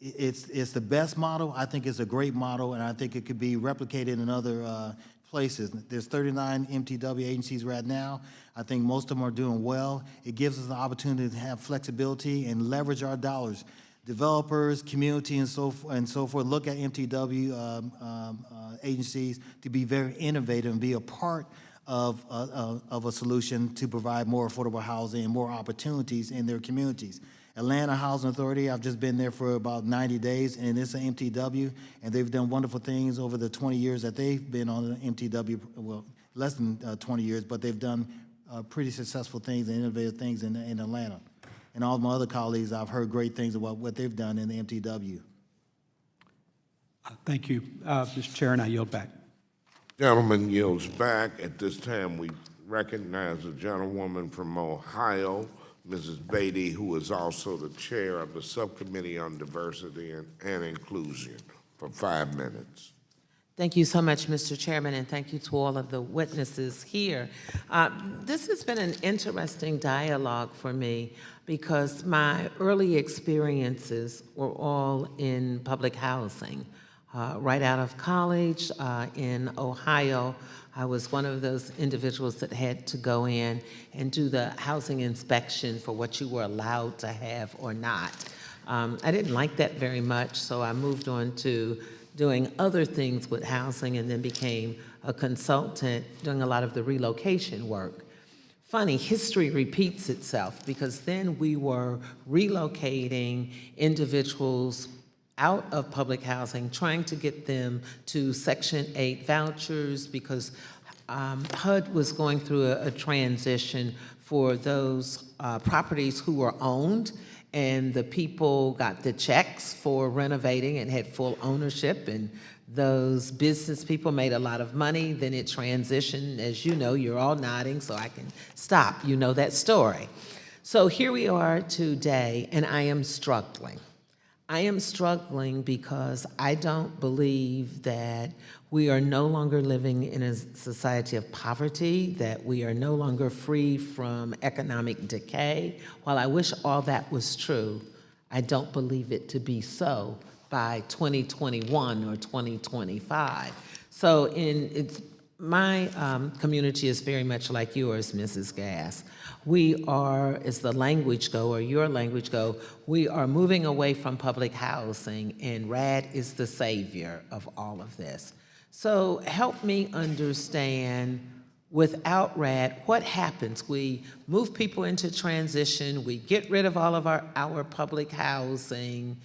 it's the best model. I think it's a great model, and I think it could be replicated in other places. There's 39 MTW agencies right now. I think most of them are doing well. It gives us an opportunity to have flexibility and leverage our dollars. Developers, community, and so forth look at MTW agencies to be very innovative and be a part of a solution to provide more affordable housing and more opportunities in their communities. Atlanta Housing Authority, I've just been there for about 90 days, and it's an MTW, and they've done wonderful things over the 20 years that they've been on the MTW, well, less than 20 years, but they've done pretty successful things and innovative things in Atlanta. And all my other colleagues, I've heard great things about what they've done in the MTW. Thank you. Mr. Chair, and I yield back. Gentleman yields back. At this time, we recognize a gentlewoman from Ohio, Mrs. Beatty, who is also the chair of the Subcommittee on Diversity and Inclusion, for 5 minutes. Thank you so much, Mr. Chairman, and thank you to all of the witnesses here. This has been an interesting dialogue for me because my early experiences were all in public housing. Right out of college in Ohio, I was one of those individuals that had to go in and do the housing inspection for what you were allowed to have or not. I didn't like that very much, so I moved on to doing other things with housing and then became a consultant doing a lot of the relocation work. Funny, history repeats itself because then we were relocating individuals out of public housing, trying to get them to Section 8 vouchers because HUD was going through a transition for those properties who were owned, and the people got the checks for renovating and had full ownership, and Those business people made a lot of money, then it transitioned, as you know, you're all nodding, so I can stop. You know that story. So here we are today, and I am struggling. I am struggling because I don't believe that we are no longer living in a society of poverty, that we are no longer free from economic decay. While I wish all that was true, I don't believe it to be so by 2021 or 2025. So my community is very much like yours, Mrs. Gass. We are, as the language go, or your language go, we are moving away from public housing, and RAD is the savior of all of this. So help me understand, without RAD, what happens? We move people into transition, we get rid of all of our public housing,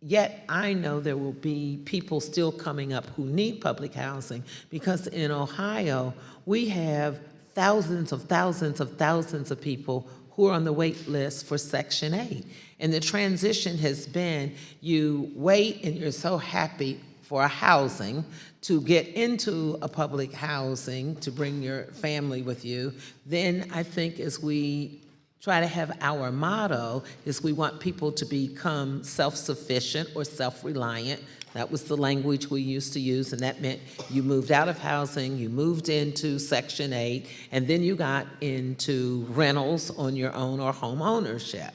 yet I know there will be people still coming up who need public housing, because in Ohio, we have thousands of people who are on the wait list for Section 8. And the transition has been, you wait and you're so happy for a housing to get into a public housing to bring your family with you. Then I think as we try to have our motto is we want people to become self-sufficient or self-reliant. That was the language we used to use, and that meant you moved out of housing, you moved into Section 8, and then you got into rentals on your own or home ownership.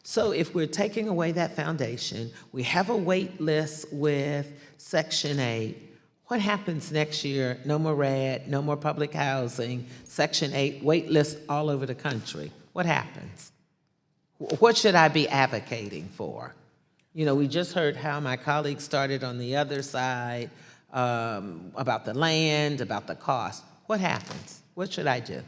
So if we're taking away that foundation, we have a wait list with Section 8, what happens next year? No more RAD, no more public housing, Section 8, wait list all over the country. What happens? What should I be advocating for? You know, we just heard how my colleagues started on the other side about the land, about the cost. What happens? What should I do?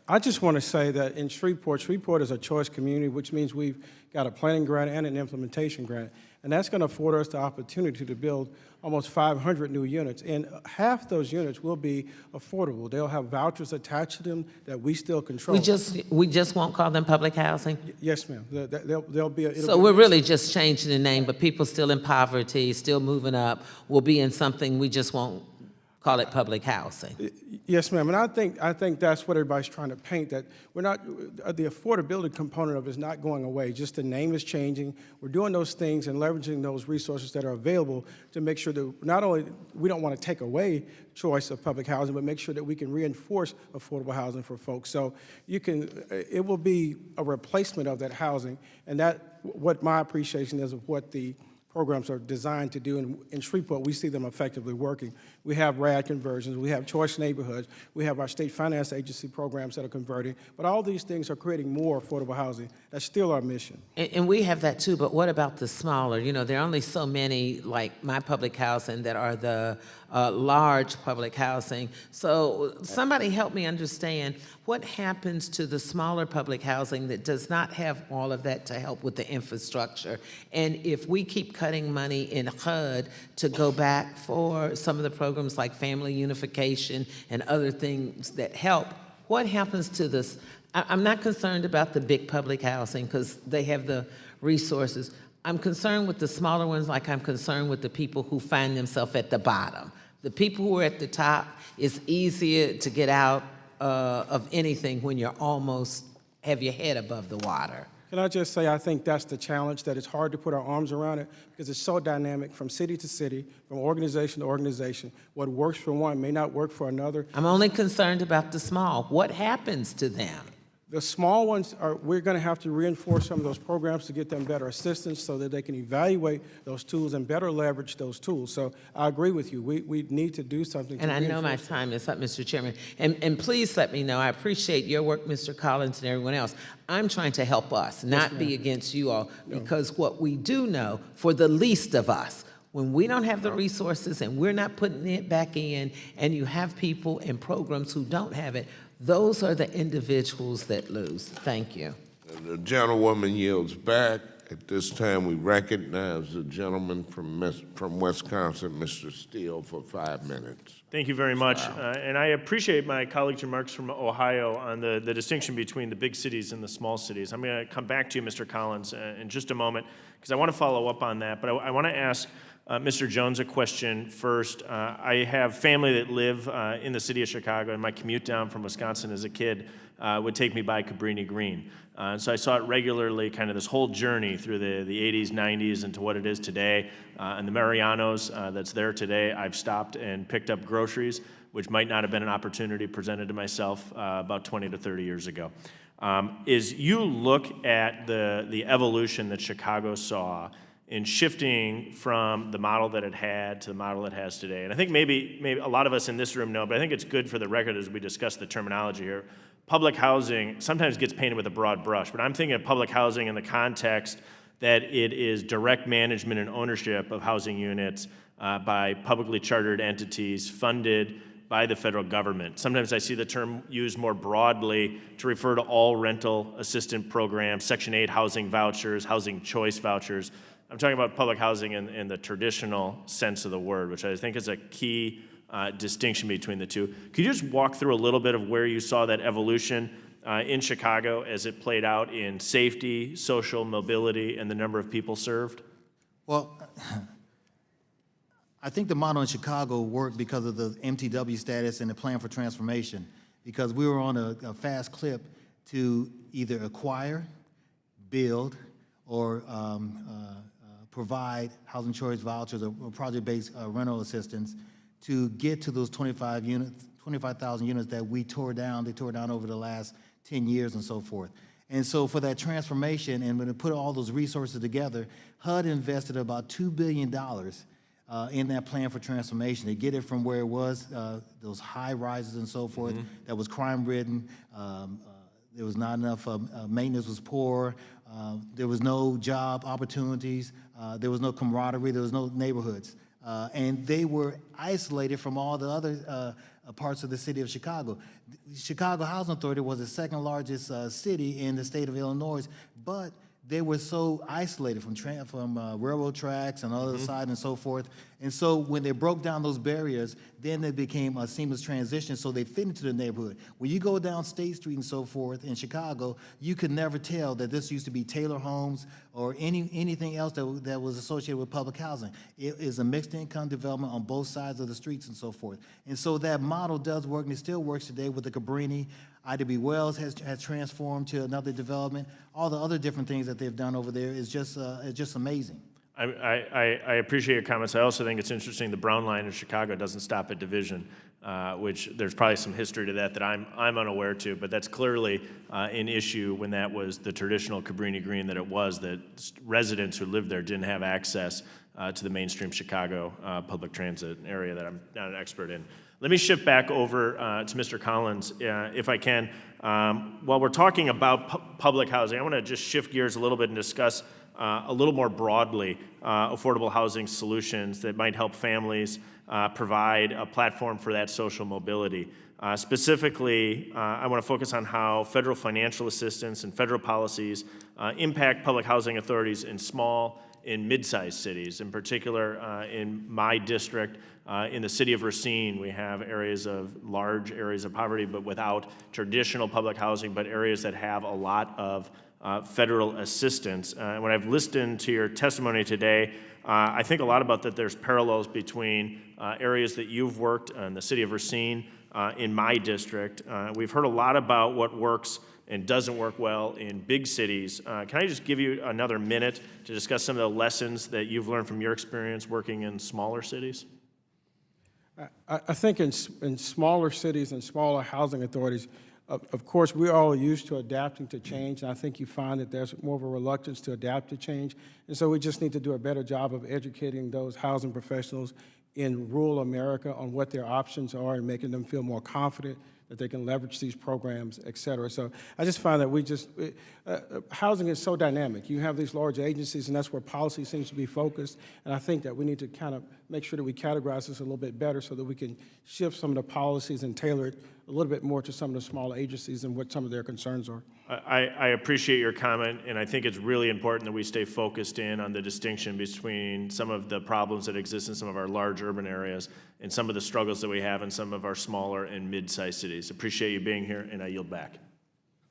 I just want to say that in Shreveport is a choice community, which means we've got a planning grant and an implementation grant. And that's going to afford us the opportunity to build almost 500 new units. And half those units will be affordable. They'll have vouchers attached to them that we still control. We just won't call them public housing? Yes, ma'am. They'll be. So we're really just changing the name, but people still in poverty, still moving up, will be in something, we just won't call it public housing. Yes, ma'am. And I think that's what everybody's trying to paint, that we're not, the affordability component of it is not going away. Just the name is changing. We're doing those things and leveraging those resources that are available to make sure that not only we don't want to take away choice of public housing, but make sure that we can reinforce affordable housing for folks. So it will be a replacement of that housing. And that, what my appreciation is of what the programs are designed to do. And in Shreveport, we see them effectively working. We have RAD conversions, we have choice neighborhoods, we have our state finance agency programs that are converting, but all these things are creating more affordable housing. That's still our mission. And we have that too, but what about the smaller? You know, there are only so many, like my public housing, that are the large public housing. So somebody help me understand what happens to the smaller public housing that does not have all of that to help with the infrastructure. And if we keep cutting money in HUD to go back for some of the programs like family unification and other things that help, what happens to this? I'm not concerned about the big public housing because they have the resources. I'm concerned with the smaller ones, like I'm concerned with the people who find themselves at the bottom. The people who are at the top, it's easier to get out of anything when you're almost have your head above the water. Can I just say, I think that's the challenge, that it's hard to put our arms around it because it's so dynamic from city to city, from organization to organization. What works for one may not work for another. I'm only concerned about the small. What happens to them? The small ones, we're going to have to reinforce some of those programs to get them better assistance so that they can evaluate those tools and better leverage those tools. So I agree with you. We need to do something to And I know my reinforce time is up, Mr. Chairman. And please let me know, I appreciate your work, Mr. Collins, and everyone else. I'm trying to help us, not be against you all, because what we do know, for the least of us, when we don't have the resources and we're not putting it back in, and you have people and programs who don't have it, those are the individuals that lose. Thank you. The gentlewoman yields back. At this time, we recognize the gentleman from Wisconsin, Mr. Steele, for 5 minutes. Thank you very much. And I appreciate my colleague's remarks from Ohio on the distinction between the big cities and the small cities. I'm going to come back to you, Mr. Collins, in just a moment, because I want to follow up on that. But I want to ask Mr. Jones a question first. I have family that live in the city of Chicago, and my commute down from Wisconsin as a kid would take me by Cabrini Green. So I saw it regularly, kind of this whole journey through the 80s, 90s, into what it is today. And the Mariano's that's there today, I've stopped and picked up groceries, which might not have been an opportunity presented to myself about 20 to 30 years ago. As you look at the evolution that Chicago saw in shifting from the model that it had to the model it has today. And I think maybe a lot of us in this room know, but I think it's good for the record as we discuss the terminology here. Public housing sometimes gets painted with a broad brush, but I'm thinking of public housing in the context that it is direct management and ownership of housing units by publicly chartered entities funded by the federal government. Sometimes I see the term used more broadly to refer to all rental assistance programs, Section 8 housing vouchers, housing choice vouchers. I'm talking about public housing in the traditional sense of the word, which I think is a key distinction between the two. Could you just walk through a little bit of where you saw that evolution in Chicago as it played out in safety, social mobility, and the number of people served? Well, I think the model in Chicago worked because of the MTW status and the plan for transformation, because we were on a fast clip to either acquire, build, or provide housing choice vouchers or project-based rental assistance to get to those 25,000 units that we tore down. They tore down over the last 10 years and so forth. And so for that transformation, and when it put all those resources together, HUD invested about $2 billion in that plan for transformation to get it from where it was, those high rises and so forth, that was crime-ridden. There was not enough, maintenance was poor. There was no job opportunities. There was no camaraderie. There was no neighborhoods. And they were isolated from all the other parts of the city of Chicago. The Chicago Housing Authority was the second largest city in the state of Illinois, but they were so isolated from railroad tracks and other side and so forth. And so when they broke down those barriers, then it became a seamless transition, so they fit into the neighborhood. When you go down State Street and so forth in Chicago, you could never tell that this used to be Taylor Homes or anything else that was associated with public housing. It is a mixed income development on both sides of the streets and so forth. And so that model does work, and it still works today with the Cabrini. IW Wells has transformed to another development. All the other different things that they've done over there is just amazing. I appreciate your comments. I also think it's interesting the Brown Line in Chicago doesn't stop at Division, which there's probably some history to that I'm unaware to, but that's clearly an issue when that was the traditional Cabrini Green that it was, that residents who lived there didn't have access to the mainstream Chicago public transit area that I'm not an expert in. Let me shift back over to Mr. Collins, if I can. While we're talking about public housing, I want to just shift gears a little bit and discuss a little more broadly affordable housing solutions that might help families provide a platform for that social mobility. Specifically, I want to focus on how federal financial assistance and federal policies impact public housing authorities in small and mid-sized cities. In particular, in my district, in the city of Racine, we have large areas of poverty, but without traditional public housing, but areas that have a lot of federal assistance. When I've listened to your testimony today, I think a lot about that there's parallels between areas that you've worked in the city of Racine, in my district. We've heard a lot about what works and doesn't work well in big cities. Can I just give you another minute to discuss some of the lessons that you've learned from your experience working in smaller cities? I think in smaller cities and smaller housing authorities, of course, we're all used to adapting to change, and I think you find that there's more of a reluctance to adapt to change. And so we just need to do a better job of educating those housing professionals in rural America on what their options are and making them feel more confident that they can leverage these programs, et cetera. So I just find that housing is so dynamic. You have these large agencies, and that's where policy seems to be focused. And I think that we need to kind of make sure that we categorize this a little bit better so that we can shift some of the policies and tailor it a little bit more to some of the smaller agencies and what some of their concerns are. I appreciate your comment, and I think it's really important that we stay focused in on the distinction between some of the problems that exist in some of our large urban areas and some of the struggles that we have in some of our smaller and mid-sized cities. Appreciate you being here, and I yield back.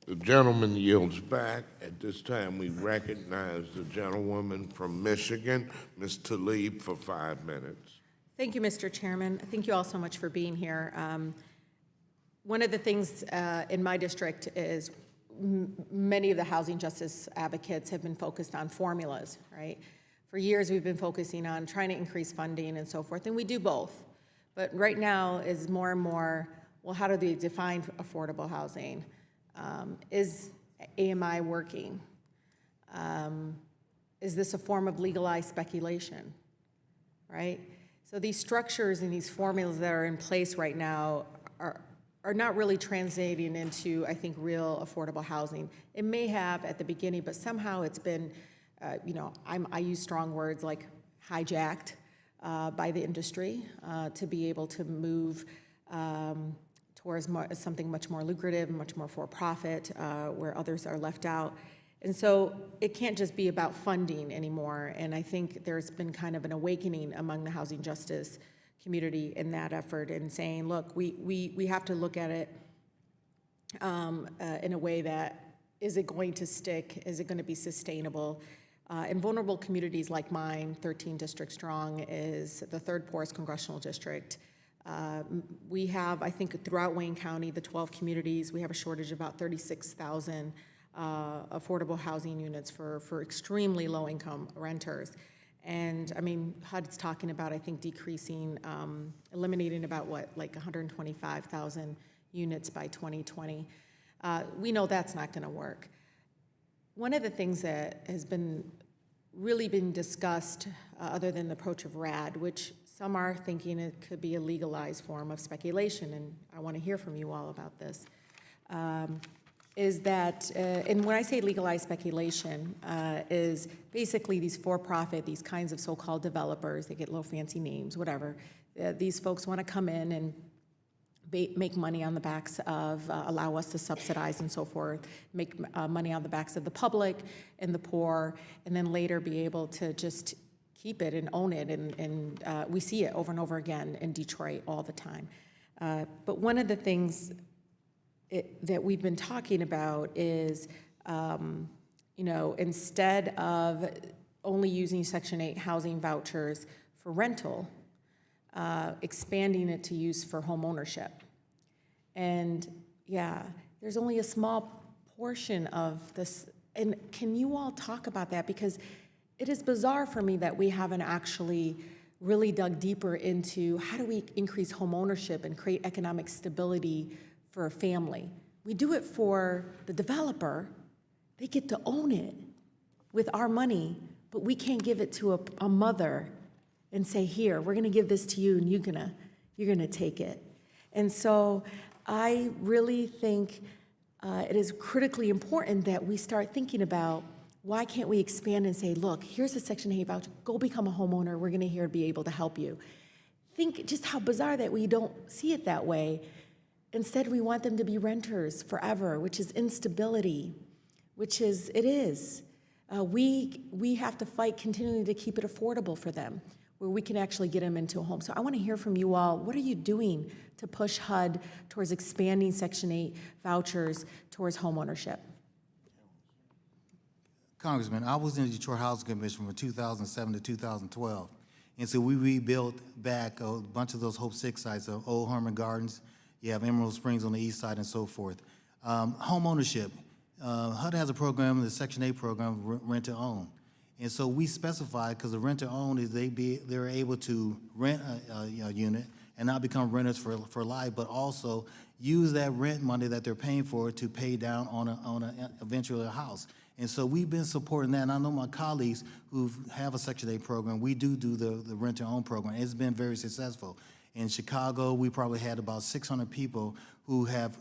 The gentleman yields back. At this time, we recognize the gentlewoman from Michigan, Ms. Tlaib, for 5 minutes. Thank you, Mr. Chairman. Thank you all so much for being here. One of the things in my district is many of the housing justice advocates have been focused on formulas, right? For years, we've been focusing on trying to increase funding and so forth, and we do both. But right now is more and more, well, how do they define affordable housing? Is AMI working? Is this a form of legalized speculation, right? So these structures and these formulas that are in place right now are not really translating into, I think, real affordable housing. It may have at the beginning, but somehow it's been, I use strong words like hijacked by the industry to be able to move towards something much more lucrative, much more for-profit, where others are left out. And so it can't just be about funding anymore. And I think there's been kind of an awakening among the housing justice community in that effort and saying, look, we have to look at it in a way that, is it going to stick? Is it going to be sustainable? In vulnerable communities like mine, 13 districts strong is the third poorest congressional district. We have, I think, throughout Wayne County, the 12 communities, we have a shortage of about 36,000 affordable housing units for extremely low-income renters. And I mean, HUD's talking about, I think, decreasing, eliminating about like 125,000 units by 2020. We know that's not going to work. One of the things that has really been discussed, other than the approach of RAD, which some are thinking it could be a legalized form of speculation, and I want to hear from you all about this, is that, and when I say legalized speculation, is basically these for-profit, these kinds of so-called developers, they get little fancy names, whatever. These folks want to come in and make money on the backs of, allow us to subsidize and so forth, make money on the backs of the public and the poor, and then later be able to just keep it and own it. And we see it over and over again in Detroit all the time. But one of the things that we've been talking about is, instead of only using Section 8 housing vouchers for rental, expanding it to use for home ownership. And yeah, there's only a small portion of this. And can you all talk about that? Because it is bizarre for me that we haven't actually really dug deeper into how do we increase home ownership and create economic stability for a family. We do it for the developer. They get to own it with our money, but we can't give it to a mother and say, here, we're gonna give this to you and you're gonna take it. And so I really think it is critically important that we start thinking about why can't we expand and say, look, here's a Section 8 voucher, go become a homeowner, we're gonna here be able to help you. Think just how bizarre that we don't see it that way. Instead, we want them to be renters forever, which is instability, which is, it is. We have to fight continually to keep it affordable for them, where we can actually get them into a home. So I want to hear from you all. What are you doing to push HUD towards expanding Section 8 vouchers towards home ownership? Congressman, I was in the Detroit Housing Commission from 2007 to 2012. And so we rebuilt back a bunch of those Hope 6 sites, Old Herman Gardens, you have Emerald Springs on the east side and so forth. Home ownership, HUD has a program, the Section 8 program, rent to own. And so we specified, because the rent to own is they're able to rent a unit and not become renters for life, but also use that rent money that they're paying for to pay down on eventually a house. And so we've been supporting that, and I know my colleagues who have a Section 8 program, we do the rent to own program. It's been very successful. In Chicago, we probably had about 600 people who have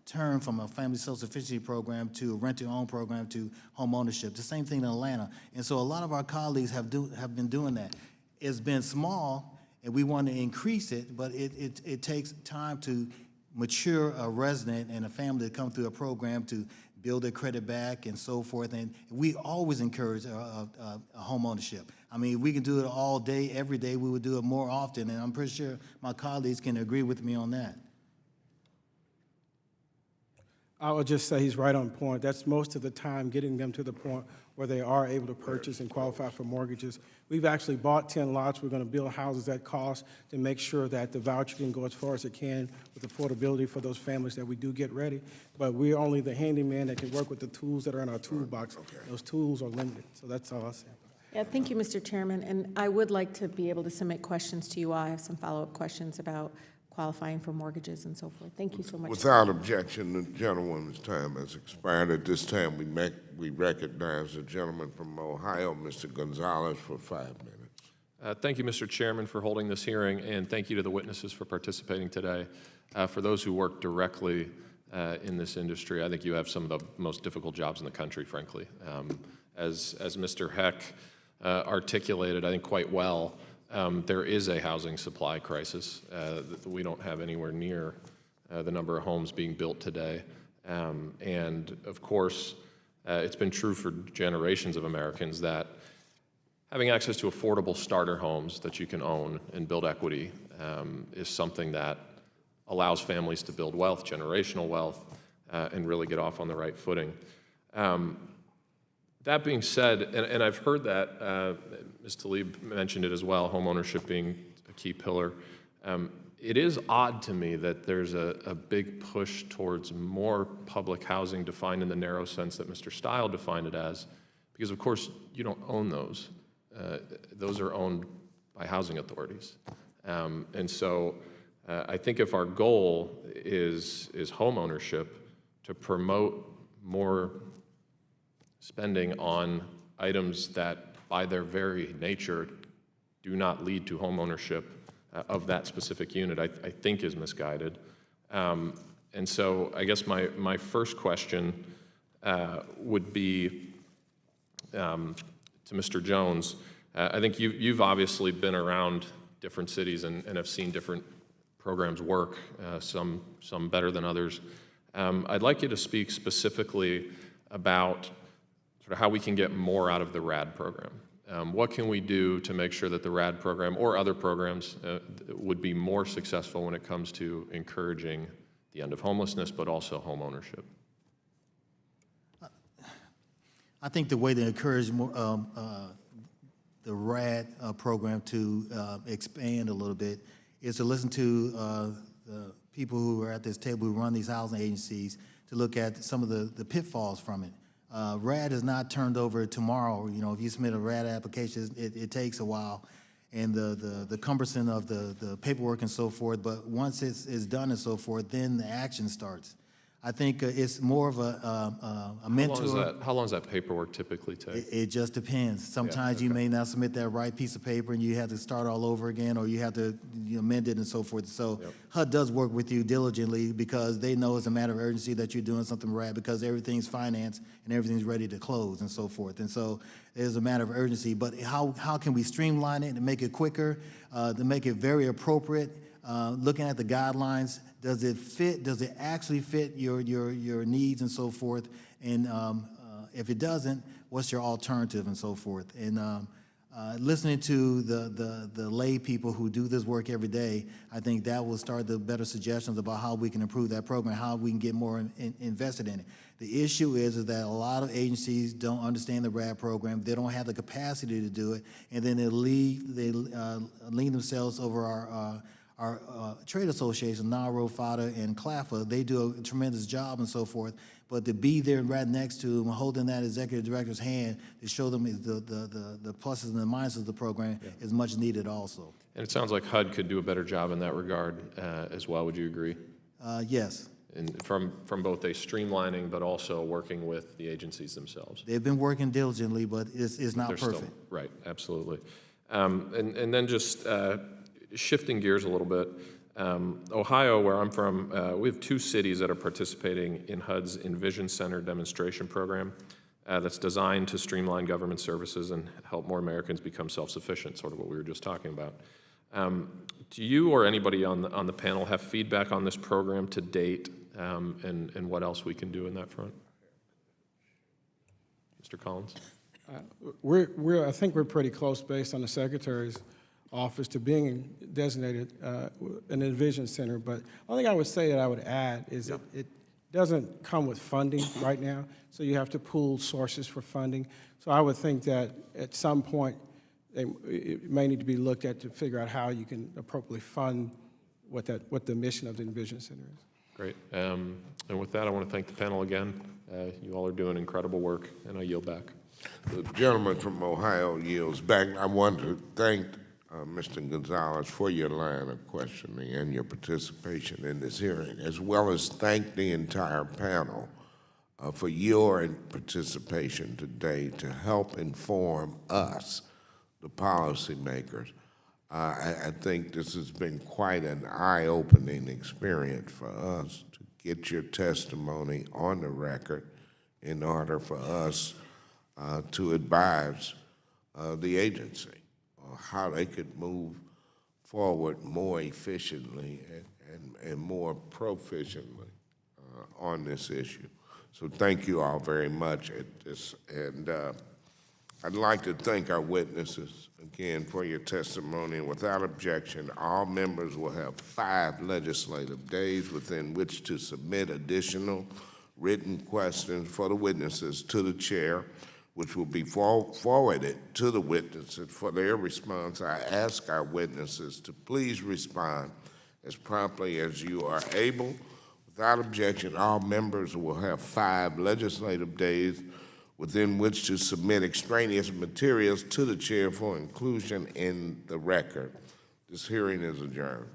turned from a family self-sufficiency program to a rent-to-own program to home ownership. The same thing in Atlanta. And so a lot of our colleagues have been doing that. It's been small, and we want to increase it, but it takes time to mature a resident and a family to come through a program to build their credit back and so forth. And we always encourage home ownership. I mean, we can do it all day, every day. We would do it more often, and I'm pretty sure my colleagues can agree with me on that. I would just say he's right on point. That's most of the time, getting them to the point where they are able to purchase and qualify for mortgages. We've actually bought 10 lots. We're going to build houses at cost to make sure that the voucher can go as far as it can with affordability for those families that we do get ready. But we're only the handyman that can work with the tools that are in our toolbox. Those tools are limited, so that's all I'll say. Yeah, thank you, Mr. Chairman, and I would like to be able to submit questions to you. I have some follow-up questions about qualifying for mortgages and so forth. Thank you so much. Without objection, the gentlewoman's time has expired. At this time, we recognize the gentleman from Ohio, Mr. Gonzalez, for 5 minutes. Thank you, Mr. Chairman, for holding this hearing, and thank you to the witnesses for participating today. For those who work directly in this industry, I think you have some of the most difficult jobs in the country, frankly. As Mr. Heck articulated, I think quite well, there is a housing supply crisis. We don't have anywhere near the number of homes being built today. And of course, it's been true for generations of Americans that having access to affordable starter homes that you can own and build equity is something that allows families to build wealth, generational wealth, and really get off on the right footing. That being said, and I've heard that, Ms. Tlaib mentioned it as well, homeownership being a key pillar. It is odd to me that there's a big push towards more public housing defined in the narrow sense that Mr. Stile defined it as, because of course you don't own those. Those are owned by housing authorities. And so I think if our goal is homeownership, to promote more spending on items that by their very nature do not lead to home ownership of that specific unit, I think is misguided. And so I guess my first question would be to Mr. Jones. I think you've obviously been around different cities and have seen different programs work, some better than others. I'd like you to speak specifically about how we can get more out of the RAD program. What can we do to make sure that the RAD program or other programs would be more successful when it comes to encouraging the end of homelessness, but also home ownership? I think the way to encourage more, the RAD program to expand a little bit is to listen to the people who are at this table who run these housing agencies to look at some of the pitfalls from it. RAD is not turned over tomorrow. You know, if you submit a RAD application, it takes a while, and the cumbersome of the paperwork and so forth. But once it's done and so forth, then the action starts. I think it's more of a mentor. How long does that paperwork typically take? It just depends. Sometimes you may not submit that right piece of paper and you have to start all over again, or you have to amend it and so forth. So HUD does work with you diligently because they know it's a matter of urgency that you're doing something right, because everything's financed and everything's ready to close and so forth. And so it's a matter of urgency. But how can we streamline it and make it quicker, to make it very appropriate? Looking at the guidelines, does it fit? Does it actually fit your needs and so forth? And if it doesn't, what's your alternative and so forth? And listening to the lay people who do this work every day, I think that will start the better suggestions about how we can improve that program, how we can get more invested in it. The issue is that a lot of agencies don't understand the RAD program. They don't have the capacity to do it, and then they lean themselves over our trade associations, NARO, FADA, and CLAFA. They do a tremendous job and so forth, but to be there right next to them, holding that executive director's hand to show them the pluses and the minuses of the program is much needed also. And it sounds like HUD could do a better job in that regard as well. Would you agree? Yes. And from both a streamlining, but also working with the agencies themselves. They've been working diligently, but it's not perfect. Right, absolutely. And then just shifting gears a little bit, Ohio, where I'm from, we have 2 cities that are participating in HUD's Envision Center demonstration program that's designed to streamline government services and help more Americans become self-sufficient, sort of what we were just talking about. Do you or anybody on the panel have feedback on this program to date, and what else we can do in that front? Mr. Collins? I think we're pretty close based on the Secretary's office to being designated an Envision Center. But the only thing I would say that I would add is doesn't come with funding right now, so you have to pool sources for funding. So I would think that at some point, it may need to be looked at to figure out how you can appropriately fund what the mission of the Envision Center is. Great. And with that, I want to thank the panel again. You all are doing incredible work, and I yield back. The gentleman from Ohio yields back. I want to thank Mr. Gonzalez for your line of questioning and your participation in this hearing, as well as thank the entire panel for your participation today to help inform us, the policymakers. I think this has been quite an eye-opening experience for us to get your testimony on the record in order for us to advise the agency on how they could move forward more efficiently and more proficiently on this issue. So thank you all very much at this. And I'd like to thank our witnesses again for your testimony. Without objection, all members will have 5 legislative days within which to submit additional written questions for the witnesses to the chair, which will be forwarded to the witnesses for their response. I ask our witnesses to please respond as promptly as you are able. Without objection, all members will have 5 legislative days within which to submit extraneous materials to the chair for inclusion in the record. This hearing is adjourned.